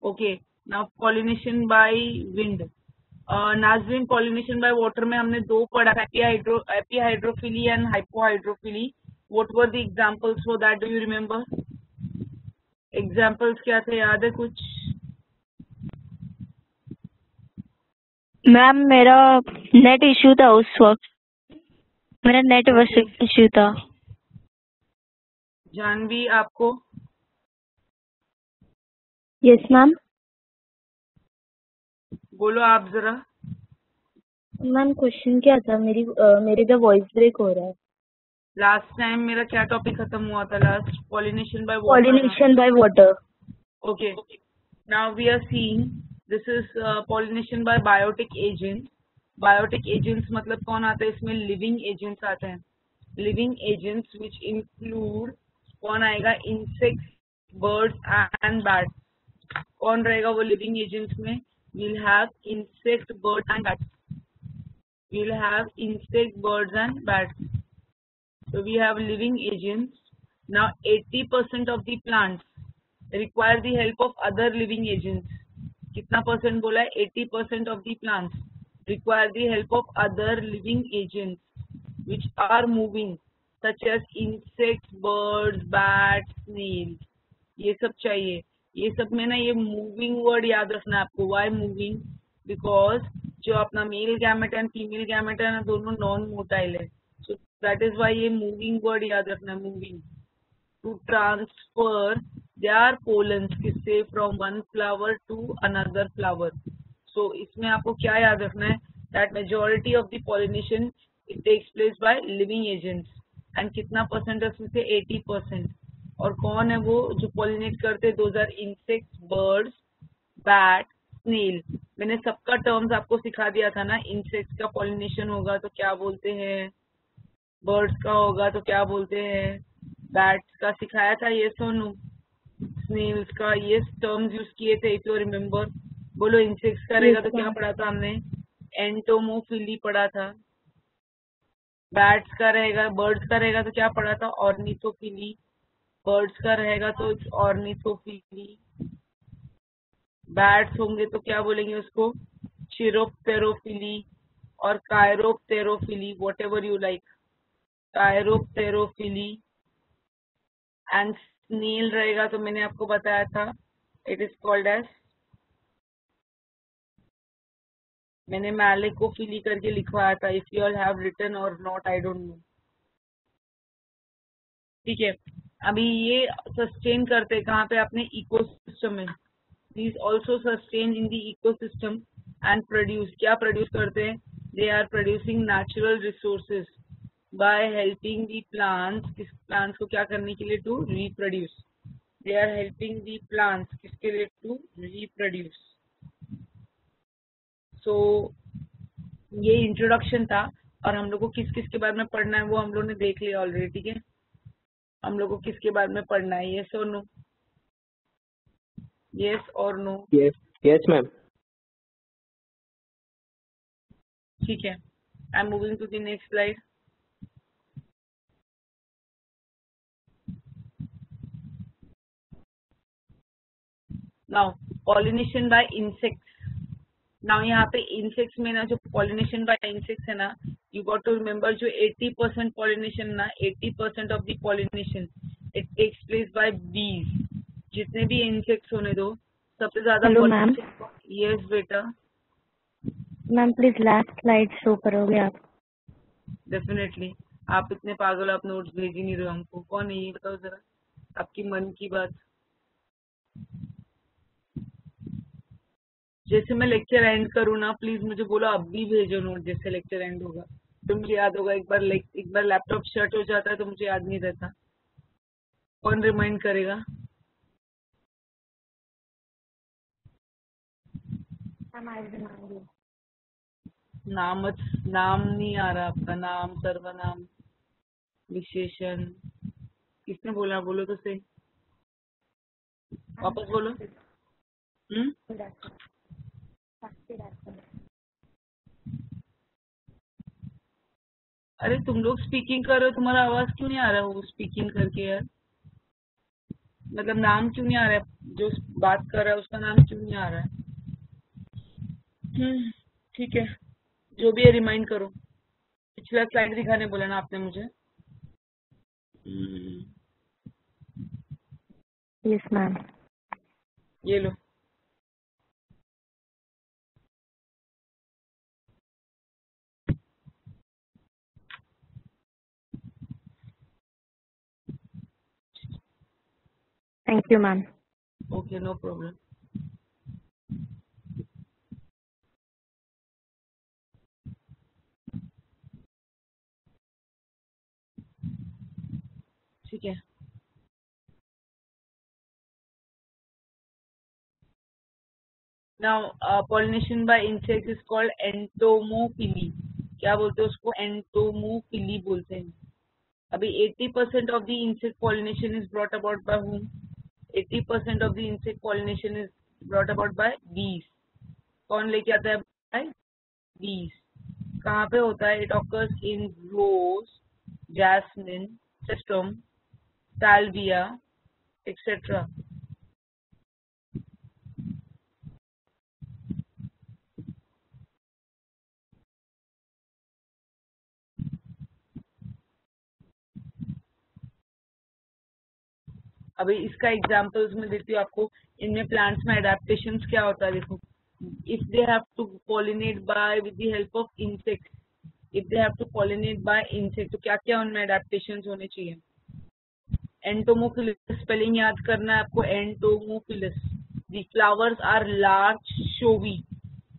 Okay, now pollination by wind. Nazreen, pollination by water में हमने दो पढ़ा, epihydrophily and hypohydrophily. What were the examples for that, do you remember? Examples क्या थे, याद है कुछ? मैम मेरा नेट इश्यू था उस वक्त, मेरा नेट इश्यू था। जानवी, आपको? Yes ma'am. बोलो आप जरा। मैम क्वेश्चन क्या था? मेरे का वॉइस ब्रेक हो रहा है। लास्ट टाइम मेरा क्या टॉपिक खत्म हुआ था? Last pollination by water. Pollination by water. Okay, now we are seeing this is pollination by biotic agents. Biotic agents मतलब कौन आता है इसमें? living agents आते हैं। living agents which include, कौन आएगा? insects, birds and bats। कौन रहेगा वो living agents में? we'll have insect, birds and bats। we'll have insect, birds and bats। so we have living agents। now 80% of the plants require the help of other living agents। कितना percent बोला है? 80% of the plants require the help of other living agents which are moving such as insects, birds, bats, snails। ये सब चाहिए। ये सब में ना ये मूविंग वर्ड याद रखना है आपको। Y moving? बिकॉज जो अपना male gamete and female gamete है ना, दोनों नॉन मोटाइल है। सो दैट इज वाई ये मूविंग वर्ड याद रखना है, moving. to transfer their pollens किससे? from one flower to another flower। so इसमें आपको क्या याद रखना है? that majority of the pollination it takes place by living agents and कितना परसेंट है उसमें से? 80%। और कौन है वो जो पॉलिनेट करते? those are insects, birds, bat, snail। मैंने सबका टर्म्स आपको सिखा दिया था ना। इंसेक्ट्स का पॉलिनेशन होगा तो क्या बोलते हैं? बर्ड्स का होगा तो क्या बोलते हैं? बैट्स का सिखाया था ये सोनू। स्नेल्स का ये टर्म्स यूज किए थे, इफ यू रिमेम्बर। बोलो। इंसेक्ट्स का रहेगा तो क्या पढ़ा था हमने? एंटोमोफिली पढ़ा था। बैट्स का रहेगा, बर्ड्स का रहेगा तो क्या पढ़ा था? ऑर्निथोफिली। बर्ड्स का रहेगा तो ऑर्निथोफिली। बैट्स होंगे तो क्या बोलेंगे उसको? चिरोप्टेरोफिली और chiropterophily, whatever you like. Chiropterophily. And snail रहेगा तो मैंने आपको बताया था, इट इज कॉल्ड एज, मैंने मैलेकोफिली करके लिखवाया था। If you all have written or not, I don't know. ठीक है, अभी ये सस्टेन करते कहाँ पे? अपने इकोसिस्टम में। These also sustain in the ecosystem and produce, क्या प्रोड्यूस करते हैं? They are producing natural resources by helping the plants. किस प्लांट्स को क्या करने के लिए? To reproduce. They are helping the plants किसके लिए? To reproduce. सो ये इंट्रोडक्शन था, और हम लोग को किस किस के बारे में पढ़ना है वो हम लोग ने देख लिया ऑलरेडी। ठीक है, हम लोग को किसके बारे में पढ़ना है? Yes or no? Yes or no? Yes yes ma'am. ठीक है, I am moving to the next slide. Now pollination by insects. Now यहाँ पे इंसेक्ट्स में ना, जो पॉलिनेशन बाय इंसेक्ट्स है ना, यू गॉट टू रिमेम्बर, जो 80% पॉलिनेशन ना, 80% of the pollination it takes place by bees. जितने भी इंसेक्ट्स होने दो, सबसे ज्यादा। Hello ma'am. यस बेटा। Ma'am please last slide show करोगे आप? डेफिनेटली। आप इतने पागल, आप नोट्स भेज ही नहीं रहे हो हमको। कौन है ये बताओ जरा, आपकी मन की बात। जैसे मैं लेक्चर एंड करूँ ना, प्लीज मुझे बोलो, अब भी भेजो नोट जैसे लेक्चर एंड होगा। तो मुझे याद होगा। एक बार लैपटॉप शट हो जाता है तो मुझे याद नहीं रहता। कौन रिमाइंड करेगा? नाम नाम नहीं आ रहा आपका। नाम, सर्वनाम, विशेषण, किसने बोला? बोलो तो सही, वापस बोलो। अरे तुम लोग स्पीकिंग कर रहे हो, तुम्हारा आवाज क्यों नहीं आ रहा है वो स्पीकिंग करके यार? मतलब नाम क्यों नहीं आ रहा है, जो बात कर रहा है उसका नाम क्यों नहीं आ रहा है? ठीक है, जो भी है रिमाइंड करो। पिछला स्लाइड दिखाने बोला ना आपने मुझे। Yes, ma'am. ये लो। Thank you, ma'am. Okay, no problem. ठीक है, now pollination by insect is called entomophily. क्या बोलते हैं उसको? एंटोमोफिली बोलते हैं। अभी 80% of the insect pollination is brought about by whom? 80% of the insect pollination is brought about by bees. कौन लेके आता है? बाय बीज। कहाँ पे होता है? It occurs in rose, jasmine, cestrum, salvia etcetera. अभी इसका एग्जांपल्स में देती हूँ आपको। इनमें प्लांट्स में अडेप्टेशंस क्या होता है देखो। If they have to pollinate by with the help of insect, if they have to pollinate by insect, तो क्या क्या उनमें अडेप्टेशंस होने चाहिए? एंटोमोफिलिस स्पेलिंग याद करना है आपको। Entomophilous. The flowers are large, showy,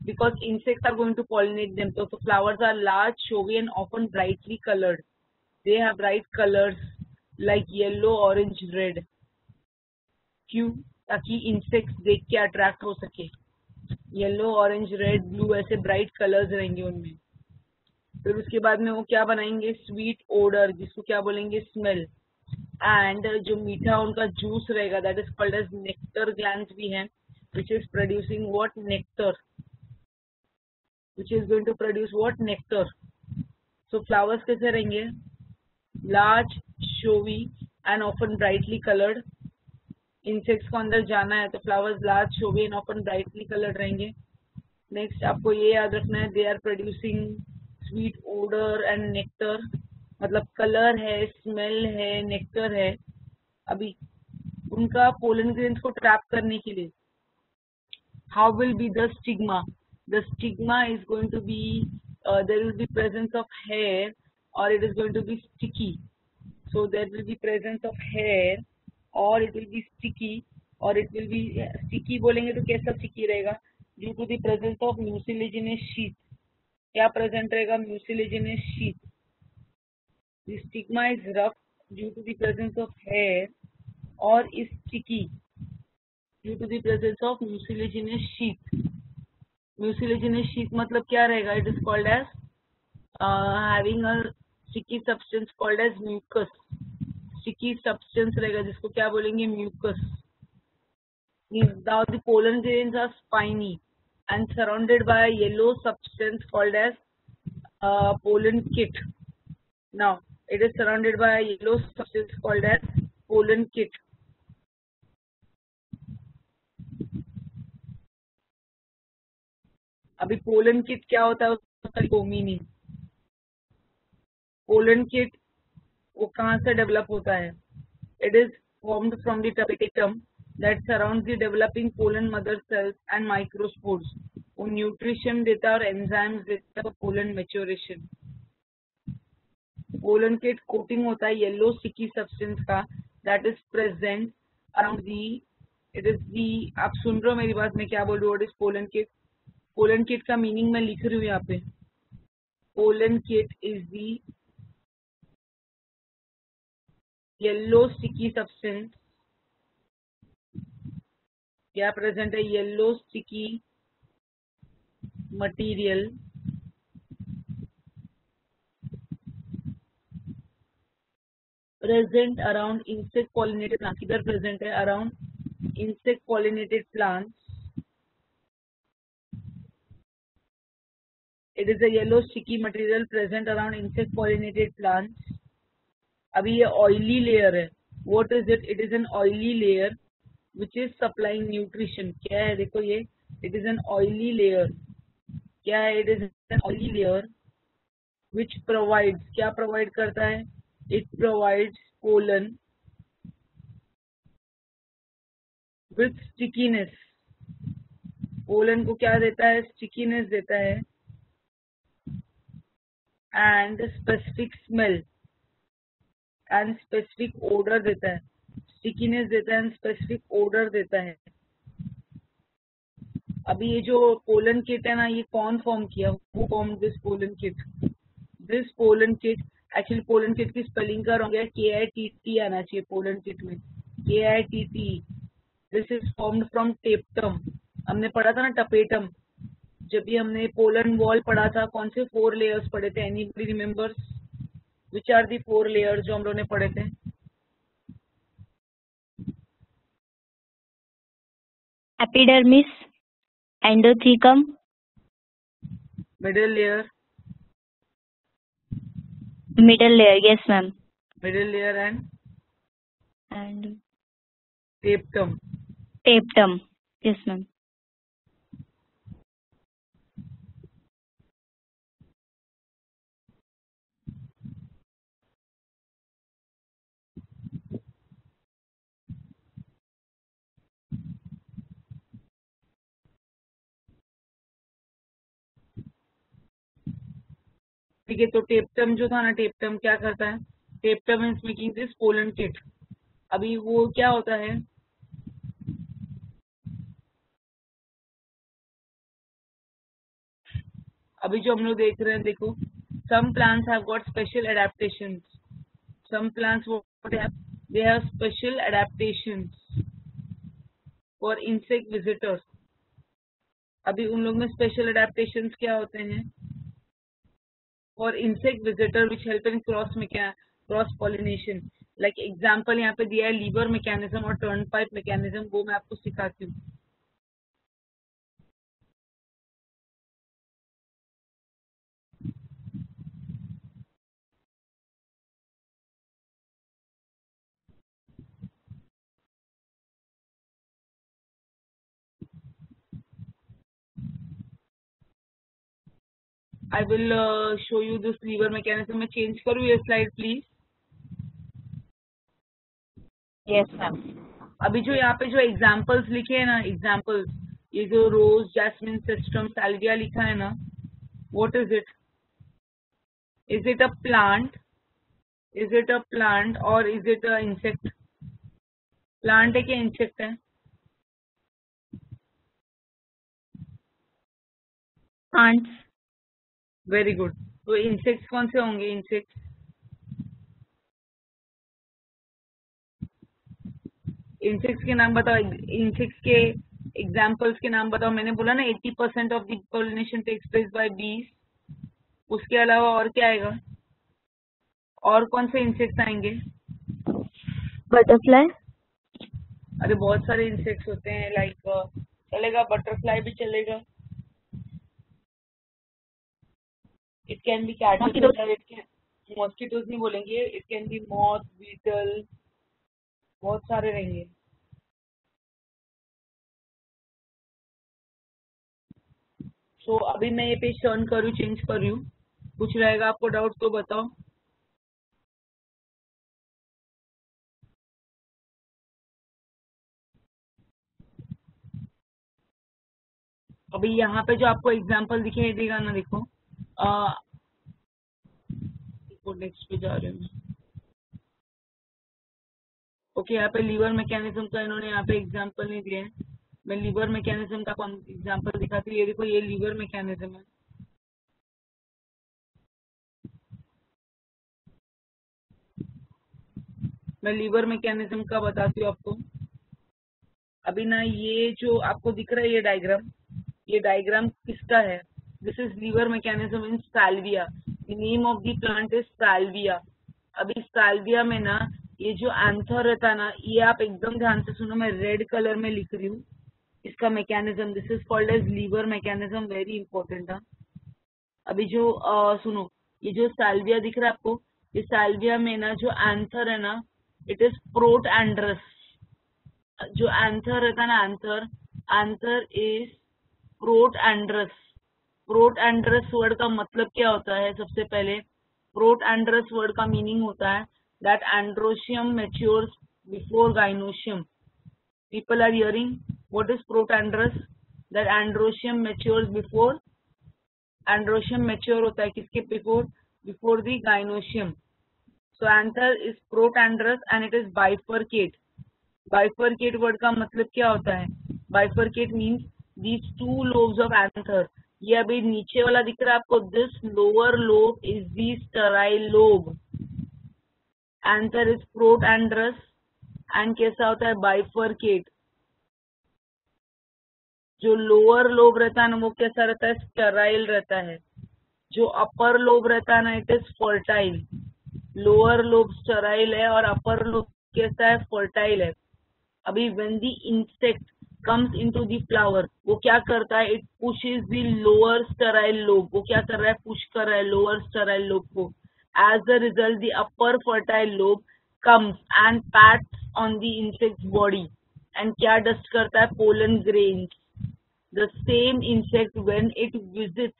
because insects are going to pollinate them. So flowers are large, showy, and often brightly colored. They have bright colors like yellow, orange, red. क्यों? ताकि insects देख के attract हो सके। Yellow, orange, red, blue ऐसे bright colours रहेंगे उनमें। फिर उसके बाद में वो क्या बनाएंगे? स्वीट ओडर, जिसको क्या बोलेंगे? स्मेल। एंड जो मीठा उनका जूस रहेगा, that is called as nectar glands भी है, which is producing what? Nectar. Which is going to produce what? Nectar. So flowers कैसे रहेंगे? Large, showy and often brightly coloured. Insects को अंदर जाना है तो flowers large, showy and often brightly coloured रहेंगे। नेक्स्ट आपको ये याद रखना है, they are producing sweet odour and nectar. मतलब कलर है, स्मेल है, नेक्टर है। अभी उनका पोलन ग्रेन्स को ट्रैप करने के लिए how will be the stigma? The stigma is going to be, there will be presence of hair or it is going to be sticky. So there will be presence of hair or it will be sticky or it will be sticky। बोलेंगे तो कैसा sticky रहेगा? Due to the presence of mucilaginous sheath। क्या present रहेगा? mucilaginous sheath। The stigma is rough due to the presence of hair or is sticky due to the presence of mucilaginous sheath। mucilaginous sheath मतलब क्या रहेगा? It is called as having a sticky substance called as mucus। sticky substance रहेगा जिसको क्या बोलेंगे? mucus। Now the pollen grains are spiny and surrounded by a yellow substance called as pollen kit। Now it is surrounded by a yellow substance called as pollen kit। अभी pollen kit क्या होता है उसका meaning. Pollen kit वो कहाँ से develop होता है? It is formed from the tapetum that surrounds the developing pollen mother cells and microspores। वो न्यूट्रिशन देता है और एंजाइम्स देता है pollen maturation. Pollen kit coating होता है येलो स्टिकी सब्सटेंस का, that is present around the, it is the. आप सुन रहे हो मेरी बात? मैं क्या बोल रही हूँ? What is pollen kit? Pollen kit का मीनिंग मैं लिख रही हूँ यहाँ पे। Pollen kit is the yellow sticky substance. क्या प्रेजेंट है? Yellow sticky material present around insect pollinated plant. किधर प्रेजेंट है? Around insect pollinated plant. It is a yellow sticky material present around insect pollinated plant. अभी ये oily layer है, What is it? It is an oily layer which is supplying nutrition. क्या है देखो ये, it is an oily layer. क्या है? It is an oily layer which provides, क्या provide करता है? It provides pollen with stickiness. Pollen को क्या देता है? स्टिकीनेस देता है and specific smell and specific odour देता है. स्टिकीनेस देता है एंड स्पेसिफिक ओडर देता है. अभी ये जो पोलन किट है ना, ये कौन फॉर्म किया? वो form this pollen kit. This pollen kit, actually pollen kit की स्पेलिंग का रॉन्ग है, KITT आना चाहिए पोलन किट में, KITT. This is formed from टेप्टम. हमने पढ़ा था ना टपेटम, जब भी हमने पोलन वॉल पढ़ा था, कौन से 4 लेयर्स पढ़े थे? Anybody remembers which are the 4 layers जो हम लोगों ने पढ़े थे? Epidermis, endothecium, middle layer, middle layer. Yes ma'am. Middle layer and tapetum. Tapetum. Yes ma'am. ठीक है, तो टेप्टम जो था ना, टेप्टम क्या करता है? टेप्टम is making this pollen kit. अभी वो क्या होता है? अभी जो हम लोग देख रहे हैं, देखो, some plants have got special adaptations. Some plants what have, they have special adaptations for insect visitors. अभी उन लोग में स्पेशल adaptations क्या होते हैं? For insect visitor which help in cross pollination. Like example यहाँ पे दिया है लीवर मैकेनिज्म और टर्नपाइप मैकेनिज्म, वो मैं आपको सिखाती हूँ. I will show you this lever mechanism. मैं चेंज करूँ ये स्लाइड प्लीज? Yes ma'am. अभी जो यहाँ पे जो एग्जाम्पल्स लिखे हैं ना, एग्जाम्पल्स, ये जो रोज, जैस्मिन, सिस्टम, साल्विया लिखा है ना, what is it? Is it a plant? Is it a plant और is it a insect? Plant है क्या इंसेक्ट है? प्लांट्स. Very good. तो इंसेक्ट्स कौन से होंगे? इंसेक्ट्स इंसेक्ट्स के नाम बताओ. इंसेक्ट्स के एग्जाम्पल्स के नाम बताओ. मैंने बोला ना 80% of the pollination takes place by bees. उसके अलावा और क्या आएगा? और कौन से इंसेक्ट्स आएंगे? बटरफ्लाई. अरे बहुत सारे इंसेक्ट्स होते हैं, लाइक चलेगा, बटरफ्लाई भी चलेगा. It can be caterpillar, it can, mosquitoes नहीं बोलेंगे, it can be moth, beetle, बहुत सारे रहेंगे. सो अभी मैं ये पेज टर्न कर रही हूँ, चेंज कर रही हूँ. कुछ रहेगा आपको डाउट तो बताओ. अभी यहाँ पे जो आपको एग्जाम्पल दिखाई देगा ना, देखो, नेक्स्ट पे जा रहे हैं. ओके, यहाँ पे लीवर मैकेनिज्म का इन्होंने यहाँ पे एग्जाम्पल नहीं दिया है. मैं लीवर मैकेनिज्म का एग्जाम्पल दिखाती हूँ. ये देखो, ये लीवर मैकेनिज्म है. मैं लीवर मैकेनिज्म का बताती हूँ आपको. अभी ना ये जो आपको दिख रहा है ये डायग्राम किसका है? This is liver mechanism in Salvia. The name of the plant is Salvia. अभी साल्विया में ना ये जो एंथर रहता है ना, ये आप एकदम ध्यान से सुनो, मैं रेड कलर में लिख रही हूँ इसका mechanism. This is called as lever mechanism, very important है. अभी जो सुनो, ये जो साल्विया दिख रहा है आपको, ये साल्विया में ना जो एंथर है ना, इट इज प्रोटैंड्रस। जो एंथर रहता है ना, एंथर इज प्रोटैंड्रस। प्रोटैंड्रस वर्ड का मतलब क्या होता है? सबसे पहले प्रोटैंड्रस वर्ड का मीनिंग होता है that androecium matures before gynoecium. People are hearing what is protandrous? That androecium matures before, androecium mature होता है किसके before the gynoecium. So anther is protandrous and it is bifurcate. Bifurcate word का मतलब क्या होता है? Bifurcate means these two lobes of anther. ये अभी नीचे वाला दिख रहा है आपको, this lower lobe is the sterile lobe. Anther is protandrous and कैसा होता है? Bifurcate. जो लोअर लोब रहता है ना वो कैसा रहता है? स्टेराइल रहता है। जो अपर लोब रहता है ना it is fertile. Lower lobe sterile है और अपर लोब कैसा है? फर्टाइल है। अभी when the insect comes into the flower, वो क्या करता है? It pushes the lower sterile lobe. वो क्या कर रहा है? पुश कर रहा है लोअर स्टेराइल लोब को। As the result the upper fertile lobe comes and pats on the insect body and क्या डस्ट करता है? Pollen grains. The same insect when it visits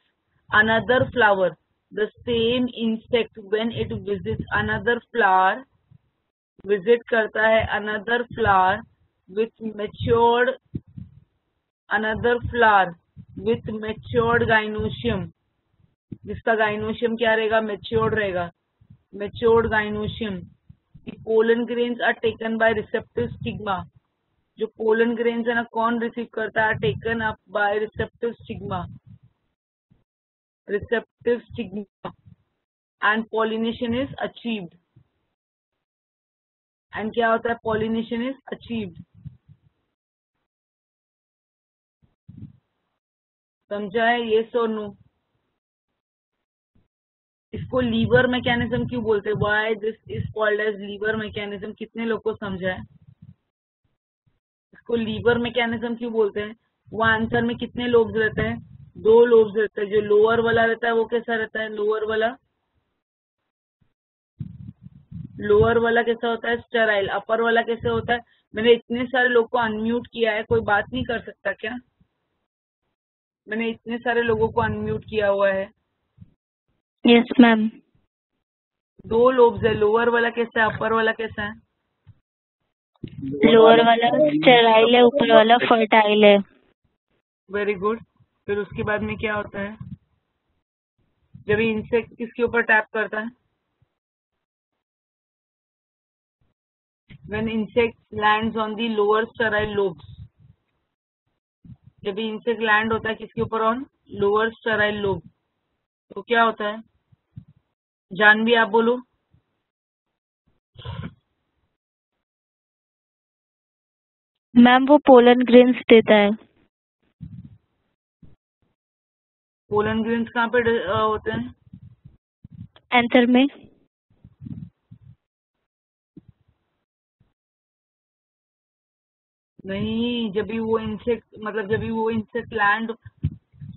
another flower, the same insect when it visits another flower, visit करता है another flower with matured, another flower with matured gynoecium, जिसका gynoecium क्या रहेगा? matured रहेगा, matured gynoecium. The pollen grains are taken by receptive stigma. जो pollen grains है ना कौन रिसीव करता है? Taken up by receptive stigma, receptive stigma and pollination is achieved. And क्या होता है? Pollination is achieved. समझा है? Yes or no? इसको लीवर मैकेनिज्म क्यों बोलते हैं? Why this is called as lever mechanism? कितने लोग को समझा है? इसको लीवर मैकेनिज्म क्यों बोलते हैं? वो आंसर में कितने लोब्स रहते हैं? 2 लोब्स रहते हैं। जो लोअर वाला रहता है वो कैसा रहता है? लोअर वाला कैसा होता है? स्टेराइल। अपर वाला कैसे होता है? मैंने इतने सारे लोग को अनम्यूट किया है, कोई बात नहीं कर सकता क्या? मैंने इतने सारे लोगों को अनम्यूट किया हुआ है। Yes ma'am. 2 लोब्स है। लोअर वाला कैसा है? अपर वाला कैसा है? लोअर वाला स्टेराइल है, ऊपर वाला फर्टाइल है। Very good. फिर उसके बाद में क्या होता है? जब इंसेक्ट किसके ऊपर टैप करता है? When insect lands on the lower sterile lobes, जब इंसेक्ट लैंड होता है किसके ऊपर? ऑन लोअर स्टेराइल लोब, तो क्या होता है? जानवी आप बोलो। मैम वो पोलन ग्रेन्स देता है। पोलन ग्रेन्स कहाँ पे होते हैं? एंथर में। नहीं, जब भी वो इंसेक्ट लैंड,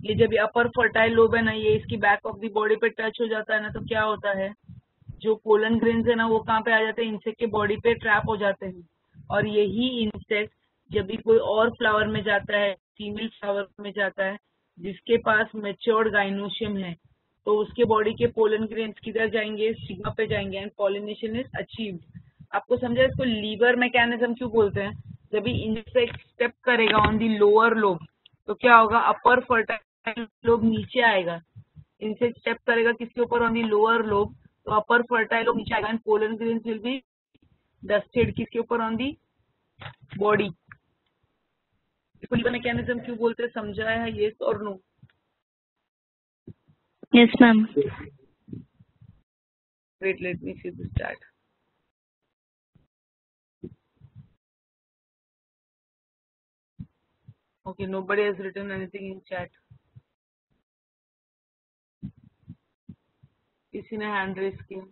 ये जब अपर फर्टाइल लोब है ना, ये इसकी बैक ऑफ द बॉडी पे टच हो जाता है ना, तो क्या होता है? जो पोलन ग्रेन्स है ना वो कहाँ पे आ जाते हैं? इंसेक्ट के बॉडी पे ट्रैप हो जाते हैं। और यही इंसेक्ट जब भी कोई और फ्लावर में जाता है, फीमेल फ्लावर में जाता है जिसके पास मेच्योर्ड गाइनोशियम है, तो उसके बॉडी के पोलन ग्रेन्स किधर जाएंगे? स्टिग्मा पे जाएंगे एंड पॉलिनेशन इज अचीव्ड। आपको समझा? इसको लीवर मैकेनिज्म क्यों बोलते हैं? जब भी इंसेक्ट स्टेप करेगा ऑन दी लोअर लोब तो क्या होगा? अपर फर्टाइल लोब नीचे आएगा। इंसेक्ट स्टेप करेगा किसके ऊपर? ऑन दी लोअर लोब, तो अपर फर्टाइल लोब नीचे आएगा and pollen grains will be dusted किसके ऊपर? On the body. इसको लीवर मैकेनिज्म क्यों बोलते हैं? समझा है? Yes or no? Yes ma'am. Wait, let me see this chat. Okay, nobody has written anything in chat. किसी ने हैंड रेस किया?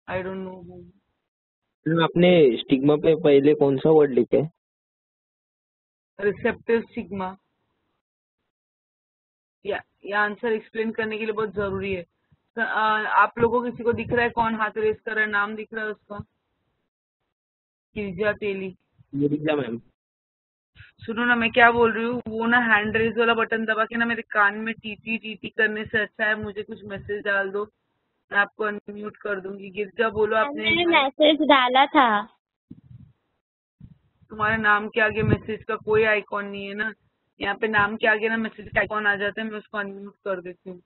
आई डोंट नो हु। आपने स्टिग्मा पे पहले कौन सा वर्ड लिखा है? Receptive stigma. ये आंसर एक्सप्लेन करने के लिए बहुत जरूरी है। आप लोगों को किसी को दिख रहा है कौन हाथ रेस कर रहा है? नाम दिख रहा है उसका? गिरिजा तेली। गिरिजा मैम। सुनो ना, मैं क्या बोल रही हूँ, वो ना हैंड रेज वाला बटन दबा के ना मेरे कान में टीटी टीटी करने से अच्छा है मुझे कुछ मैसेज डाल दो, मैं आपको अनम्यूट कर दूंगी। गिरजा बोलो आपने मैंने मैसेज डाला था। तुम्हारे नाम के आगे मैसेज का कोई आइकॉन नहीं है ना, यहाँ पे नाम के आगे ना मैसेज का आइकॉन आ जाता है, मैं उसको अनम्यूट कर देती हूँ।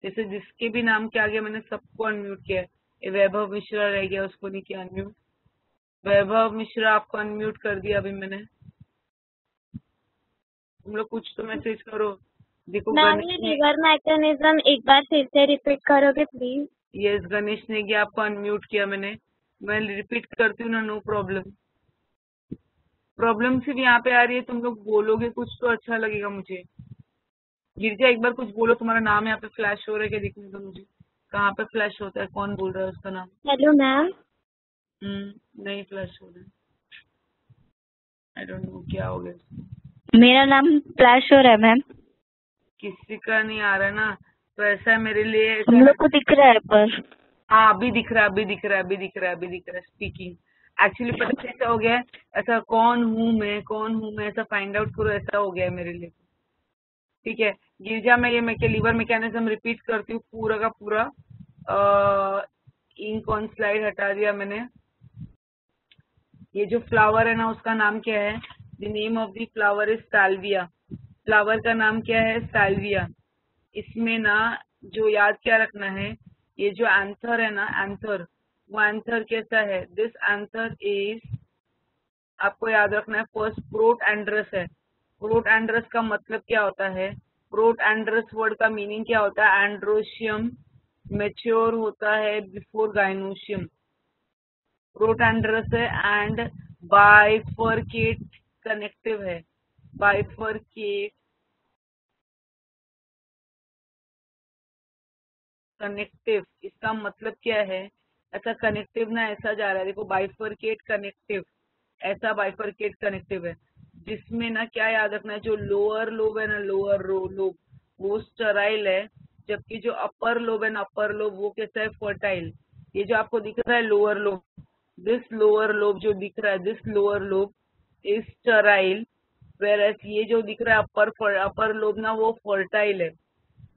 जैसे जिसके भी नाम के आगे मैंने सबको अनम्यूट किया है। ये वैभव मिश्रा रह गया, उसको नहीं किया अनम्यूट। वैभव मिश्रा आपको अनम्यूट कर दिया अभी मैंने। तुम लोग कुछ तो मैसेज करो। देखो मैम ये रिवर मैकेनिज्म एक बार फिर से रिपीट करोगे प्लीज? यस, गणेश नेगी आपको अनम्यूट किया मैंने। मैं रिपीट करती हूँ ना, नो प्रॉब्लम। प्रॉब्लम सिर्फ यहाँ पे आ रही है, तुम लोग बोलोगे कुछ तो अच्छा लगेगा मुझे। गिरजा एक बार कुछ बोलो, तुम्हारा नाम यहाँ पे फ्लैश हो रहा है क्या, दिखने दो मुझे। कहाँ पे फ्लैश होता है, कौन बोल रहा है उसका नाम? Hello ma'am. नहीं फ्लैश हो रहा है, आई डोंट नो क्या हो गया। मेरा नाम फ्लैश हो रहा है मैम। किसी का नहीं आ रहा ना, तो ऐसा है मेरे लिए ऐसा हम है। लोग को दिख रहा है पर। हाँ अभी दिख रहा है, अभी दिख रहा है, अभी दिख रहा है, अभी दिख रहा है स्पीकिंग। एक्चुअली पता कैसा हो गया है, ऐसा कौन हूँ मैं, कौन हूँ मैं, ऐसा फाइंड आउट करो, ऐसा हो गया है मेरे लिए। ठीक है गिरजा, मैं ये लीवर मैकेनिज्म रिपीट करती हूँ पूरा का पूरा। इंक ऑन स्लाइड हटा दिया मैंने। ये जो फ्लावर है ना उसका नाम क्या है? The name of the flower is Salvia. Flower का नाम क्या है? साल्विया। इसमें ना जो याद क्या रखना है, ये जो एंथर है ना, एंथर, वो एंथर कैसा है? दिस एंथर इज, आपको याद रखना है, फर्स्ट प्रोटैंड्रस है। प्रोटैंड्रस का मतलब क्या होता है? प्रोटैंड्रस वर्ड का मीनिंग क्या होता है? एंड्रोशियम मेच्योर होता है बिफोर गाइनोशियम। प्रोटैंड्रस है एंड बाइफरकेट कनेक्टिव है। बाइफरकेट कनेक्टिव, इसका मतलब क्या है? ऐसा कनेक्टिव ना ऐसा जा रहा है, देखो बाइफरकेट कनेक्टिव, ऐसा बाइफरकेट कनेक्टिव है, जिसमें ना क्या याद रखना है, जो लोअर लोब है ना, लोअर लोब वो स्टराइल है, जबकि जो अपर लोब है ना, अपर लोब वो कैसा है? फर्टाइल। ये जो आपको दिख रहा है lower lobe, this lower lobe जो दिख रहा है, this lower lobe is Sterlite, whereas ये जो दिख रहा है अपर लोब ना, वो फर्टाइल है।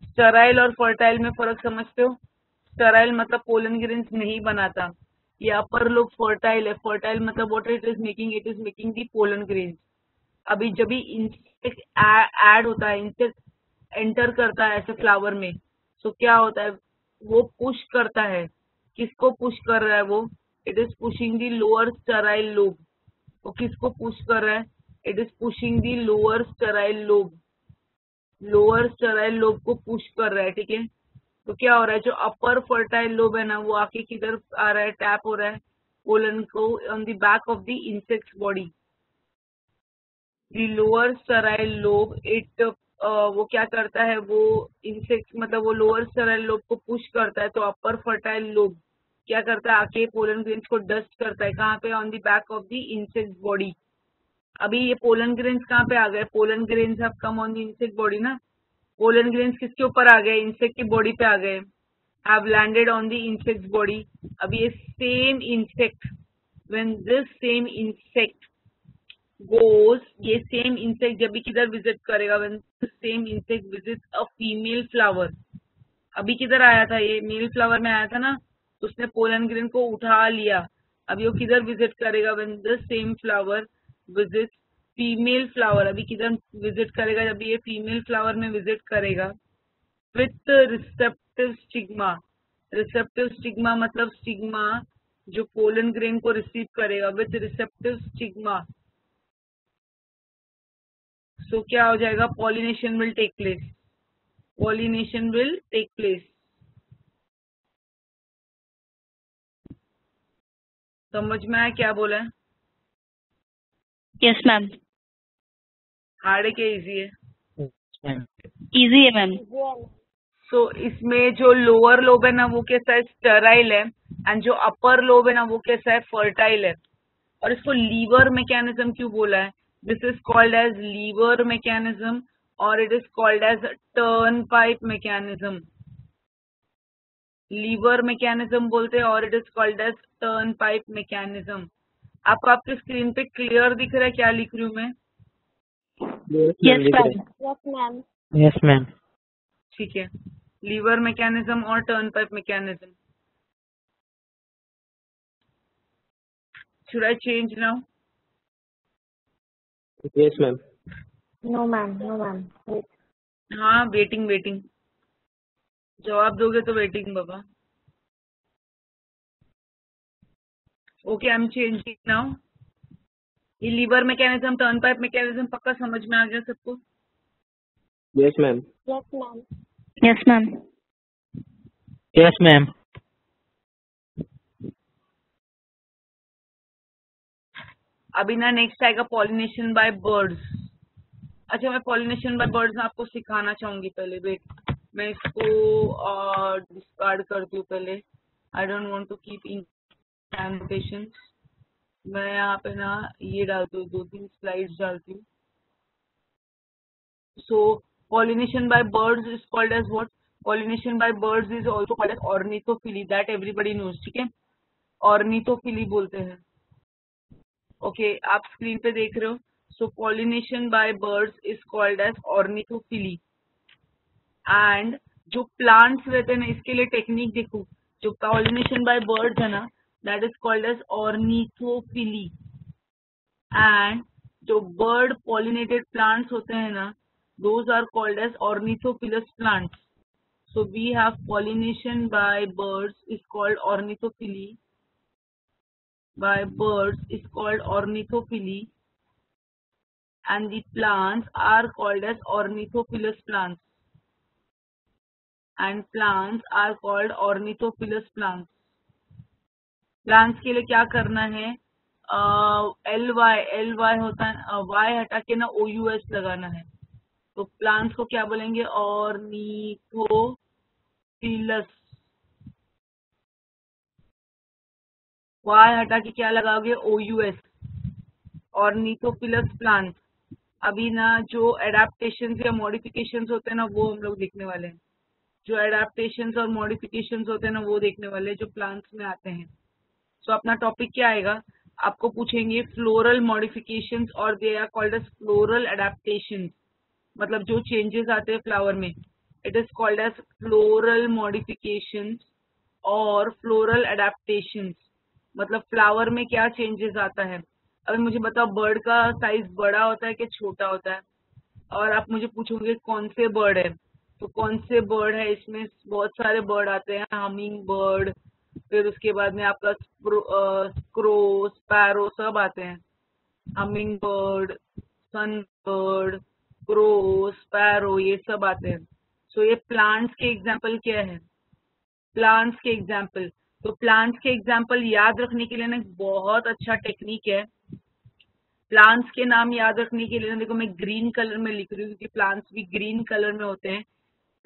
स्टराइल और फर्टाइल में फर्क समझते हो? स्टराइल मतलब पोलन ग्रेन्स नहीं बनाता, ये अपर लोब फर्टाइल है। फर्टाइल मतलब what it is making? It is making the pollen grains. अभी जब भी इंसेक्ट ऐड होता है, इंसेक्ट एंटर करता है ऐसे फ्लावर में, तो क्या होता है? वो पुश करता है। किसको पुश कर रहा है वो? It is pushing the lower Sterlite lobe. वो किसको पुश कर रहा है? It is pushing the lower Sterlite lobe. Lower Sterlite lobe को पुश कर रहा है, ठीक है। तो क्या हो रहा है, जो अपर फर्टाइल लोब है ना, वो आके किधर आ रहा है? टैप हो रहा है पोलन को on the back of the insect body. The lower Sterlite lobe it, वो क्या करता है, वो इंसेक्ट मतलब वो लोअर स्टराइल लोब को पुश करता है, तो अपर फर्टाइल लोब क्या करता है? आके पोलन ग्रेन्स को डस्ट करता है। कहाँ पे? On the back of the insect body. अभी ये पोलन ग्रेन्स कहाँ पे आ गए? Pollen grains have come on the insect body ना। पोलन ग्रेन्स किसके ऊपर आ गए? इंसेक्ट की बॉडी पे आ गए, have landed on the insect body. अब ये same insect, when this same insect goes, ये सेम इंसेक्ट जब भी किधर विजिट करेगा, when this same insect visit a female flower. अभी किधर आया था? ये मेल फ्लावर में आया था ना, उसने पोलन ग्रेन को उठा लिया। अभी वो किधर विजिट करेगा? When this same flower visit female flower. अभी किधर विजिट करेगा? जब ये फीमेल फ्लावर में विजिट करेगा with receptive stigma. Receptive stigma मतलब स्टिग्मा जो पोलन ग्रेन को रिसीव करेगा, विथ रिसेप्टिव स्टिग्मा। सो क्या हो जाएगा? Pollination will take place. Pollination will take place. समझ में आया क्या बोला है? Yes ma'am. हार्ड है क्या इजी है? इजी है मैम। सो इसमें जो लोअर लोब है ना, वो कैसा है? स्टराइल है। एंड जो अपर लोब है ना, वो कैसा है? फर्टाइल है। और इसको लीवर मैकेनिज्म क्यों बोला है? This is called as lever mechanism और it is called as turn pipe mechanism. Lever mechanism बोलते हैं और it is called as turn pipe mechanism. आपको आपके स्क्रीन पे क्लियर दिख रहा है क्या लिख रही हूँ मैं? Yes, दिख रहा ma'am. Yes, ma'am. है। Yes ma'am. ठीक है, लीवर मैकेनिज्म और turn pipe mechanism. Should I change now? Yes ma'am. No, ma'am. No, ma'am. Wait. हाँ, वेटिंग वेटिंग, जवाब दोगे तो वेटिंग बाबा। Okay, I am changing now. ये lever mechanism turn pipe mechanism पक्का समझ में आ गया सबको? Yes ma'am. Yes, ma'am. Yes, ma'am. Yes ma'am. अभी ना नेक्स्ट आएगा पॉलिनेशन बाय बर्ड्स। अच्छा, मैं पॉलिनेशन बाय बर्ड्स आपको सिखाना चाहूंगी। पहले वेट, मैं इसको डिस्कार्ड करती हूँ पहले। I don't want to keep in annotations. मैं यहाँ पे ना ये डालती हूँ, 2-3 स्लाइड्स डालती हूँ। सो pollination by birds is called as what? Pollination by birds is also called as ornithophilia, that everybody knows। ठीक है, ornithophilia बोलते हैं। ओके, आप स्क्रीन पे देख रहे हो। सो pollination by birds is called as ornithophilia। And जो प्लांट्स रहते हैं ना, इसके लिए टेक्निक देखो। जो pollination by birds है ना, that is called as ornithophilia। And जो बर्ड पॉलिनेटेड प्लांट्स होते हैं ना, those are called as ornithophilous plants। So we have pollination by birds is called ornithophilia, by birds is called ornithophilia, and the plants are called as ornithophilous plants, and plants are called ornithophilous plants। Plants के लिए क्या करना है? L Y होता है, Y हटा के ना ओ यू एस लगाना है। तो प्लांट्स को क्या बोलेंगे? ऑर्निथोफिलस। वाई हटा के क्या लगाओगे? ओ यू एस, ऑर्निथोफिलस प्लांट। अभी ना जो एडेप्टेशन या मॉडिफिकेशंस होते हैं ना, वो हम लोग देखने वाले हैं। जो एडेप्टेशंस और मॉडिफिकेशंस होते हैं ना, वो देखने वाले हैं जो प्लांट्स में आते हैं। सो अपना टॉपिक क्या आएगा? आपको पूछेंगे फ्लोरल मॉडिफिकेशंस और they are called as floral adaptations. मतलब जो चेंजेस आते हैं फ्लावर में, it is called as floral modifications और फ्लोरल एडेप्टेशंस। मतलब फ्लावर में क्या चेंजेस आता है। अभी मुझे बताओ, बर्ड का साइज बड़ा होता है कि छोटा होता है? और आप मुझे पूछोगे कौन से बर्ड है, तो कौन से बर्ड है, इसमें बहुत सारे बर्ड आते हैं। हमिंग बर्ड, फिर उसके बाद में आपका क्रो, स्पैरो, सब आते हैं। हमिंग बर्ड, सन बर्ड, क्रो, स्पैरो, ये सब आते हैं। सो ये प्लांट्स के एग्जाम्पल क्या है? प्लांट्स के एग्जाम्पल। तो प्लांट्स के एग्जाम्पल याद रखने के लिए ना बहुत अच्छा टेक्निक है। प्लांट्स के नाम याद रखने के लिए ना, देखो मैं ग्रीन कलर में लिख रही हूँ क्योंकि प्लांट्स भी ग्रीन कलर में होते हैं।